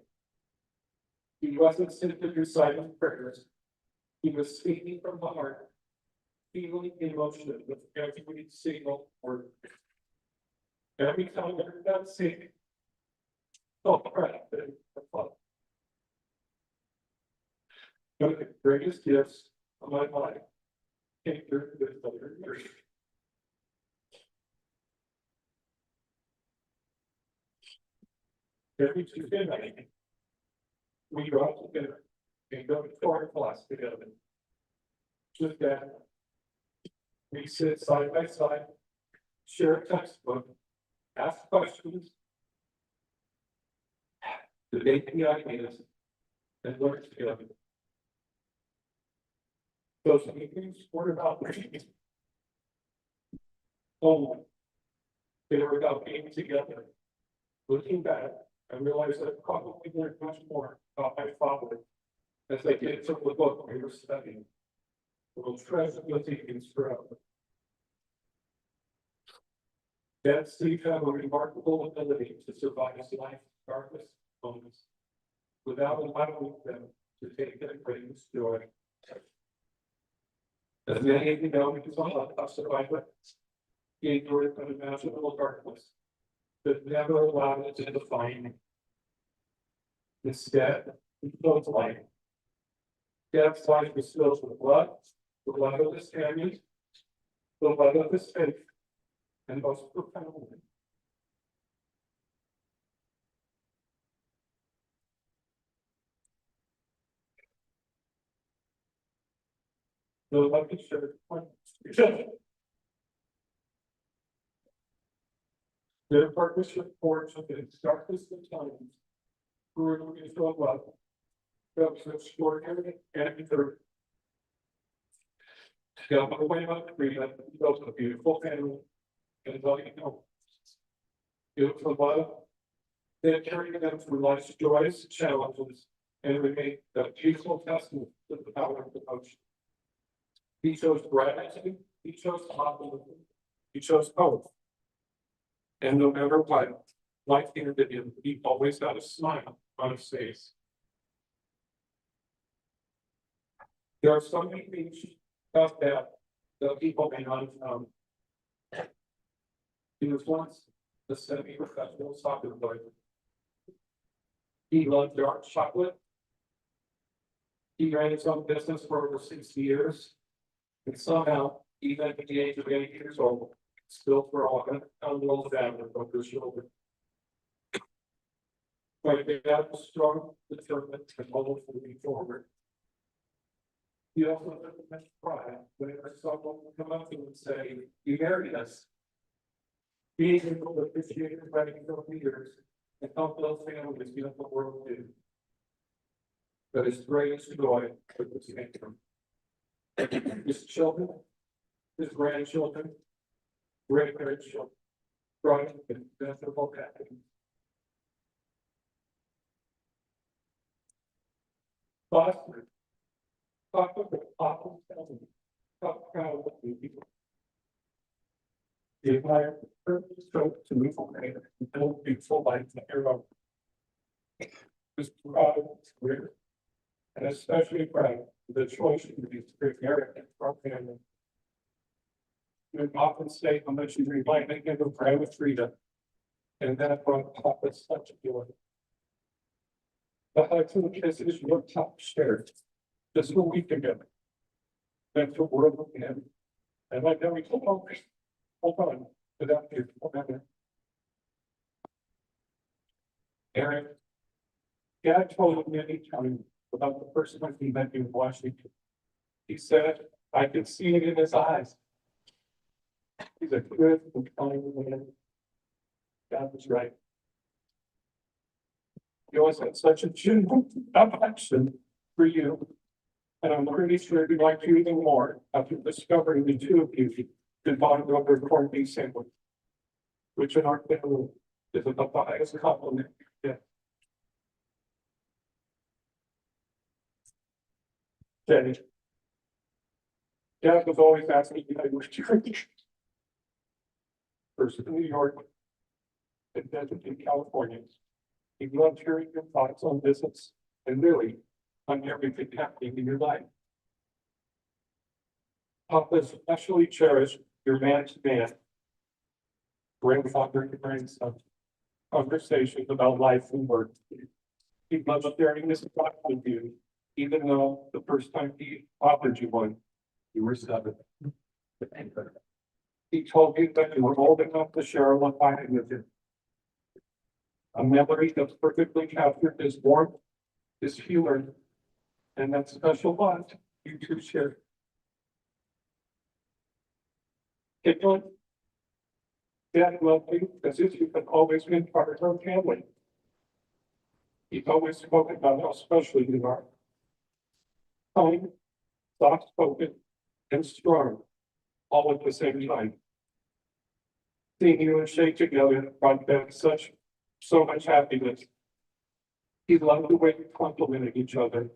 He wasn't simply reciting prayers. He was speaking from the heart, feeling emotion with every single word. Every time I heard that sing, oh crap, one of the greatest gifts of my life came through this other years. Every Tuesday night, we go out to dinner and go to our class together. Just that. We sit side by side, share a textbook, ask questions, debate the ideas, and learn together. Those meetings were about reading. Only. They were about being together. Looking back, I realized I probably learned much more about my father as I did from the book we were studying. We'll treasure the teachings forever. Dad Steve had a remarkable ability to survive his life's darkest moments. without allowing them to take their greatest joy. As many of you know, because I survived he endured unimaginable darkness, but never allowed it to define him. Instead, he chose light. Death's life was filled with blood, the blood of his family, the blood of his faith, and most profoundly, the love he shared with each other. Their partnership forged in its darkest of times grew into a love that was extraordinary and enduring. Together with my mother, Rita, we built a beautiful family and loving home. It was a love that carried them through life's joys and challenges and remained a beautiful testament to the power of devotion. He chose gratitude, he chose optimism, he chose hope. And no matter what life handed him, he always had a smile on his face. There are so many things about that people may not have known. He was once a semi-professional soccer player. He loved dark chocolate. He ran his own business for over 60 years. And somehow, even at the age of 80 years old, still for all unrolled family over his shoulder. My dad was strong, determined, and always moving forward. He also took immense pride whenever someone would come up to him and say, "You married us." Being able to appreciate his wedding for years and help those families get the world do. But his greatest joy was his income. His children, his grandchildren, great-grandchildren, brought him inevitable happiness. Lastly, talk about awful family. Talk proud of the people. The entire purpose stroke to move away and build beautiful life in your own. Was proud of his career, and especially proud of the choice he made to bring Eric into our family. You would often say how much you reminded him of Grandma Frida, and that brought Papa such joy. The hugs and kisses your top shared just a week ago. That's the world of him. And I know he told me, hold on, without you, remember. Aaron, Dad told me many times about the first time he met you in Washington. He said, I could see it in his eyes. He's a good and kind man. God was right. He always had such a genuine affection for you. And I'm pretty sure he'd like you even more after discovering the two of you could bond over corned beef sandwich, which in our family is about the highest compliment you get. Jenny. Dad was always asking me, I wish you could. First in New York, and then in California. He loved hearing your thoughts on business and really on everything happening in your life. Papa especially cherished your man-to-man, grandfather to grandson conversations about life and work. He loved sharing this talk with you, even though the first time he offered you one, you were 7. He told you that you were old enough to share a one with him. A memory that's perfectly captured his warmth, his humor, and that special bond you two share. Dad loved you as if you had always been part of our family. He's always spoken about how special you are. Kind, soft-spoken, and strong, all at the same time. Seeing you and Shay together brought them so much happiness. He loved the way you complimented each other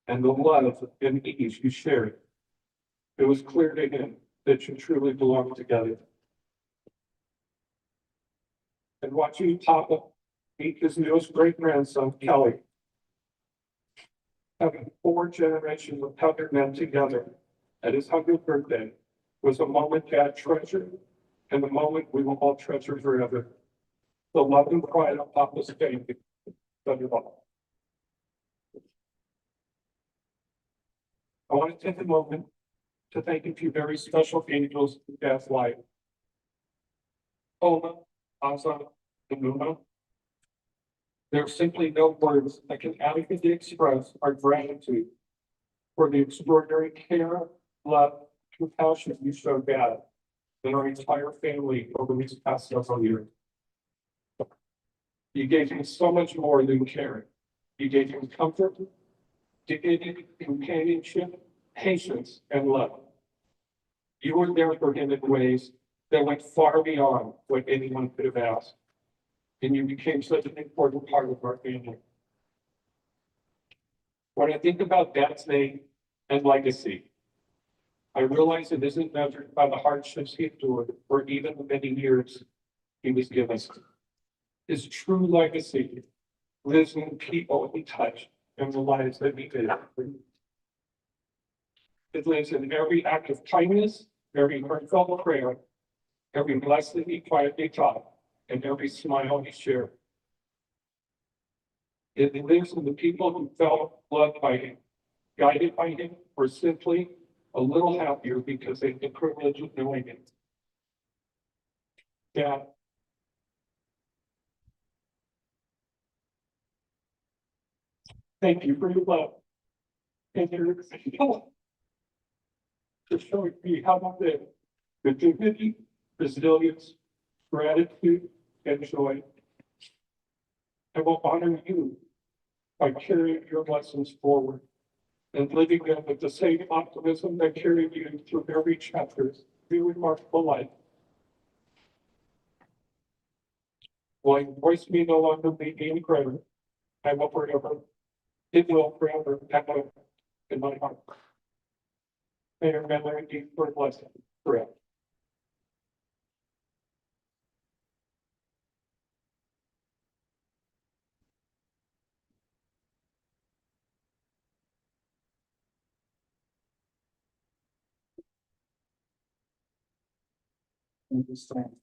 and the love and ease you shared. It was clear to him that you truly belonged together. And watching Papa meet his newest great grandson, Kelly, having 4 generations of Kutner men together at his 100th birthday was a moment Dad treasured and the moment we will all treasure forever. The love and pride of Papa's family. Love you all. I want to take a moment to thank a few very special angels in Dad's life. Oma, Asa, and Luna. There are simply no words that can adequately express our gratitude for the extraordinary care, love, compassion you showed Dad and our entire family over these past several years. You gave him so much more than caring. You gave him comfort, dignity, companionship, patience, and love. You were there for him in ways that went far beyond what anyone could have asked. And you became such an important part of our family. When I think about Dad's name and legacy, I realize it isn't measured by the hardships he endured or even the many years he was given. His true legacy lives in the people he touched and the lives that he did. It lives in every act of kindness, every heartfelt prayer, every blessing he quietly taught, and every smile he shared. It lives in the people who felt loved by him, guided by him, or simply a little happier because they had the privilege of knowing him. Dad, thank you for your love and your example for showing me how to live with dignity, resilience, gratitude, and joy. I will honor you by carrying your lessons forward and living them with the same optimism that carried you through every chapter of your remarkable life. While your voice may no longer be any greater, I will forever, it will forever echo in my heart. May your memory be for a blessing forever. Understand.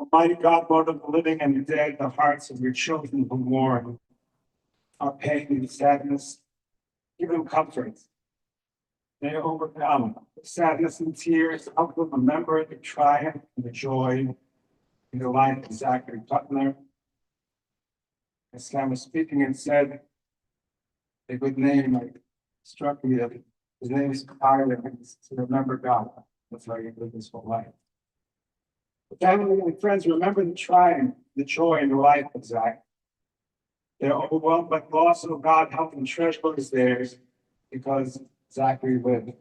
Almighty God, Lord of the living and the dead, the hearts of your children who mourn our pain and sadness, give them comfort. They overcome the sadness and tears, help them remember the triumph and the joy in the life of Zachary Kutner. As Sam was speaking and said, a good name like struck me that his name is Cantor, to remember God. That's how you live this whole life. The family and friends remember the triumph, the joy in the life of Zach. They're overwhelmed by loss, of God help them treasure what is theirs because Zachary lived.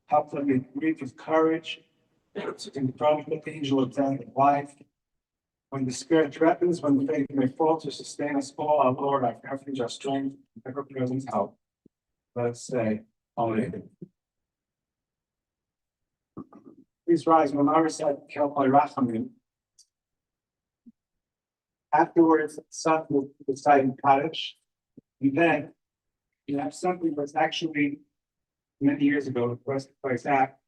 Help them in grief with courage to confront the angel of death and life. When the spirit threatens, when the faith may fall to sustain us all, our Lord, our refuge, our strength, ever present help. Let us say, Amen. Please rise when I recite Kelpoi Rachamim. Afterwards, the son will recite in Kaddish. And then you have something that's actually many years ago, the first place act.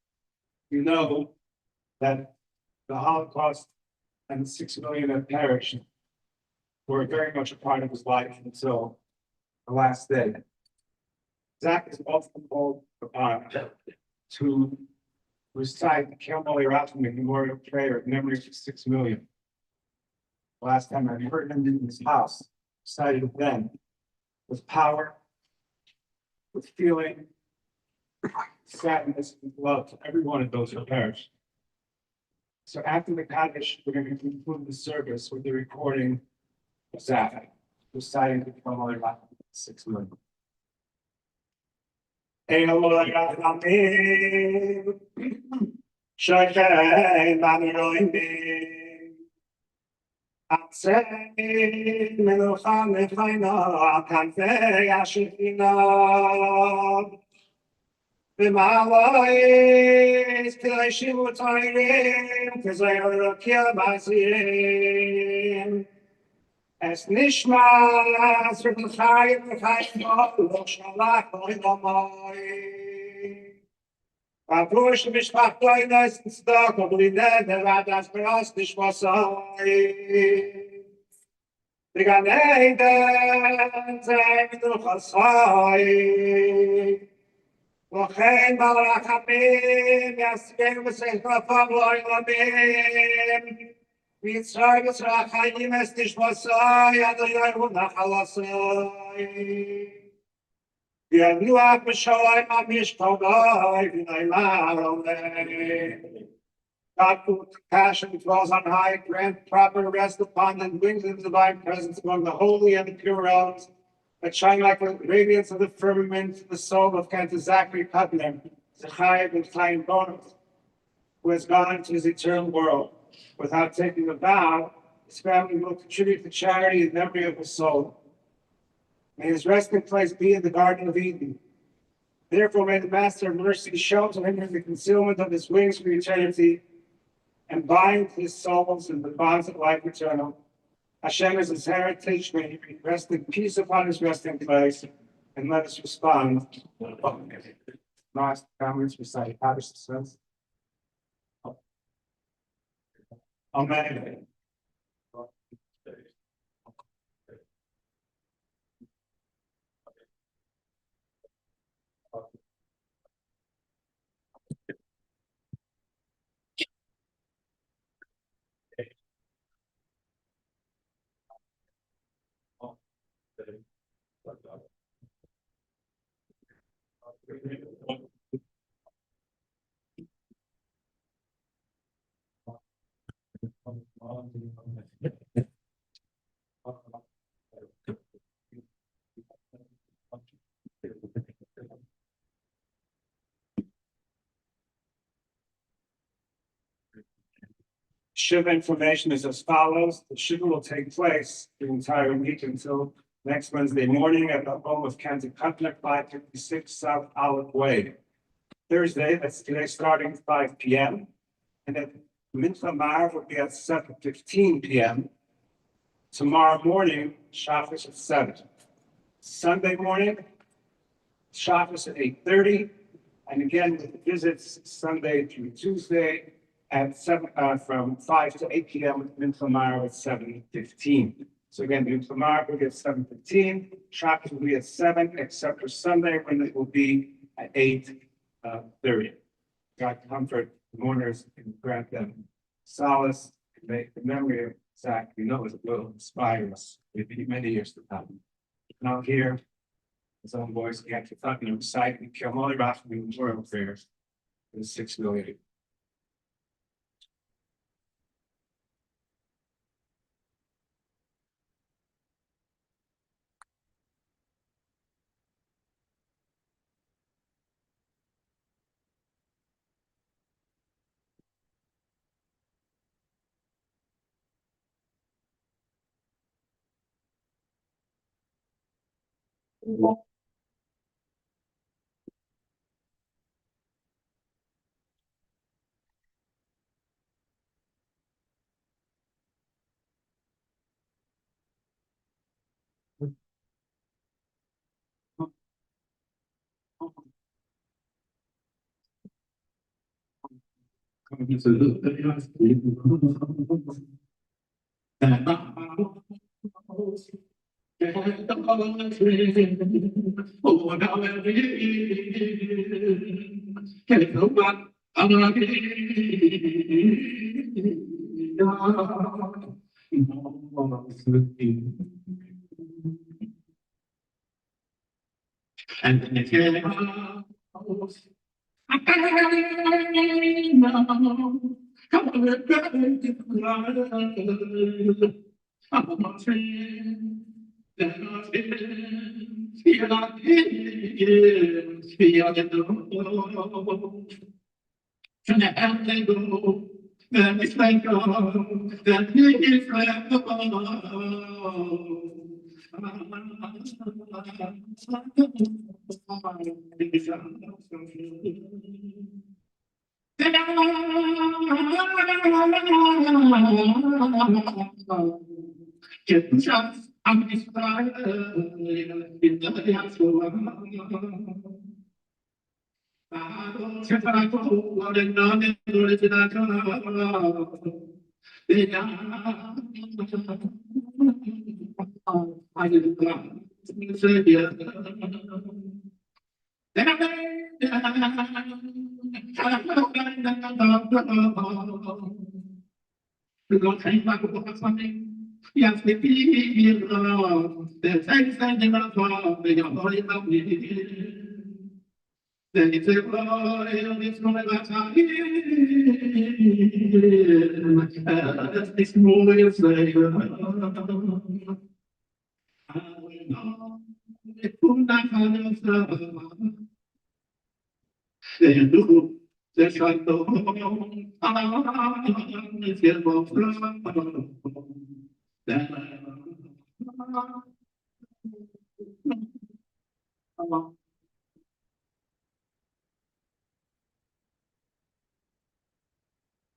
You know that the Holocaust and the 6 million that perished were very much a part of his life until the last day. Zach is often called upon to recite the Kelpoi Rachamim memorial prayer in memory of 6 million. Last time I heard him in his house, recited it then with power, with feeling, sadness, and love to every one of those who perished. So after the Kaddish, we're going to conclude the service with the recording of Zach, reciting the Kelpoi Rachamim 6 million. V'ma'alois k'lai shivu toirim k'zay horokia b'asirim. Es nishmas v'chayim v'chayim lo shalach oilamoi. V'avush v'mishpach loinos tzedok v'blined v'adas b'ros nishmasoi. V'gan Eden zay v'nuchasoi. V'chein balachamim yasgem v'seichafam loilamim. Mitzray v'srachayim es nishmasoi adoyoy v'nachalasoi. V'yanuach v'sholai mamishtovoi v'naymalolei. God, who compassion dwells on high, grant proper rest upon and brings in divine presence among the holy and the pure realms, that shine like the radiance of the firmament, the soul of Cantor Zachary Kutner, Zachary and Klein Bonus, who has gone into his eternal world. Without taking a vow, his family will contribute to charity in memory of his soul. May his resting place be in the Garden of Eden. Therefore, may the Master of Mercy shelter him in the concealment of his wings for eternity, and bind his souls in the bonds of life eternal. Hashem is his heritage, may he rest in peace upon his resting place, and let us respond. Last comments recite Father's sons. Amen. Shiva information is as follows. The Shiva will take place the entire week until next Wednesday morning at the home of Cantor Kutner, 556 South Olive Way. Thursday, that's today, starting at 5 p.m. And at Mincha Mar will be at 7:15 p.m. Tomorrow morning, Shabbos at 7. Sunday morning, Shabbos at 8:30. And again, with visits Sunday through Tuesday at 7, from 5 to 8 p.m. with Mincha Mar at 7:15. So again, Mincha Mar will be at 7:15. Shabbos will be at 7, except for Sunday when it will be at 8:30. God comfort the mourners and grant them solace and make the memory of Zach, we know it will inspire us maybe many years to come. Now here, his own voice, Cantor Kutner reciting Kilmoli Rachman Memorial Prayers for the 6 million.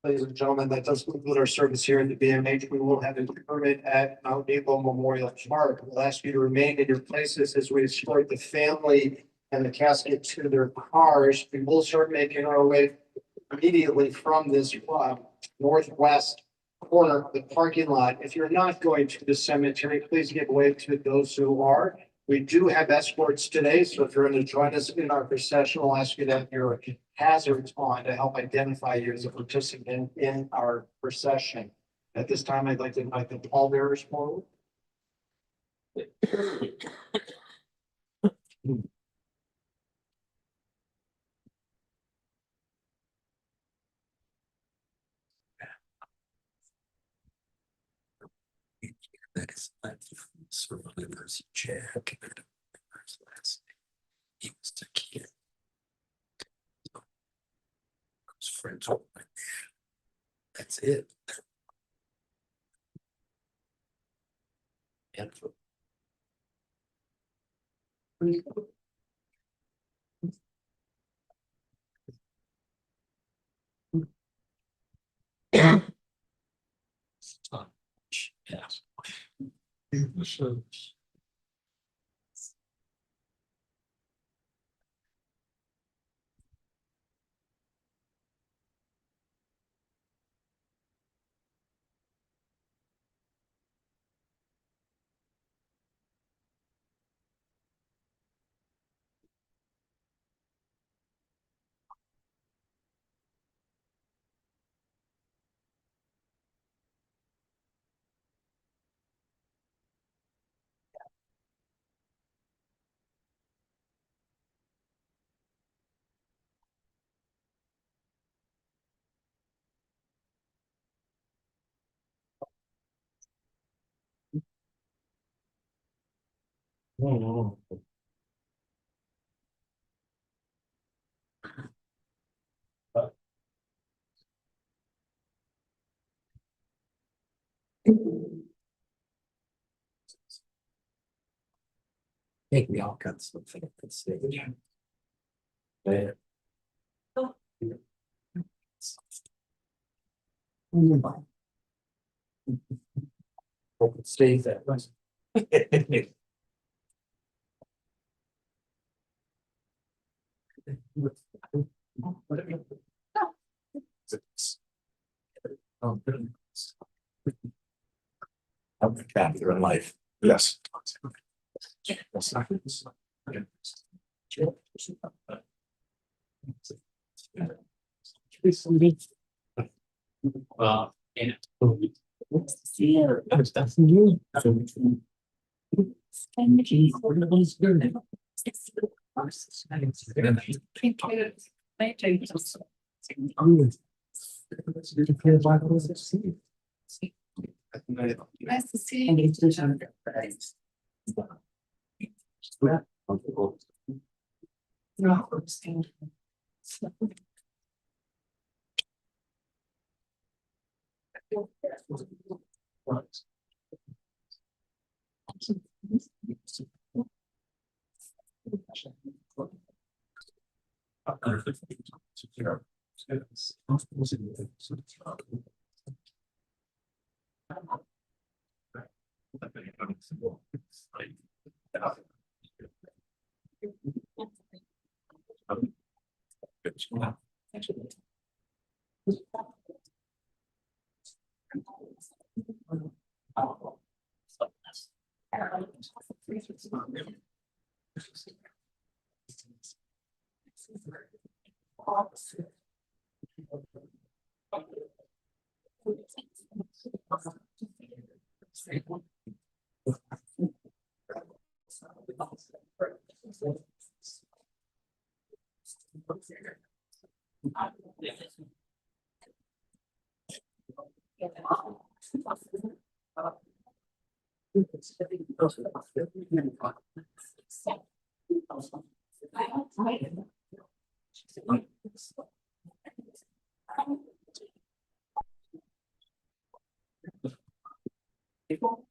Ladies and gentlemen, that does conclude our service here at the BMH. We will have a permit at Mount Nebo Memorial Park. We'll ask you to remain in your places as we escort the family and the casket to their cars. We will start making our way immediately from this northwest corner of the parking lot. If you're not going to the cemetery, please give way to those who are. We do have escorts today, so if you're going to join us in our procession, we'll ask you to have your hazards on to help identify you as a participant in our procession. At this time, I'd like to invite the pallbearers forward. That is survivors Jack. Last name. He was the kid. His friends were like, that's it. And yes. Oh. Take me all kinds of things at stage. Yeah. Open stage that was. I'm a chapter in life. Yes. And that's new. Nice to see you. People.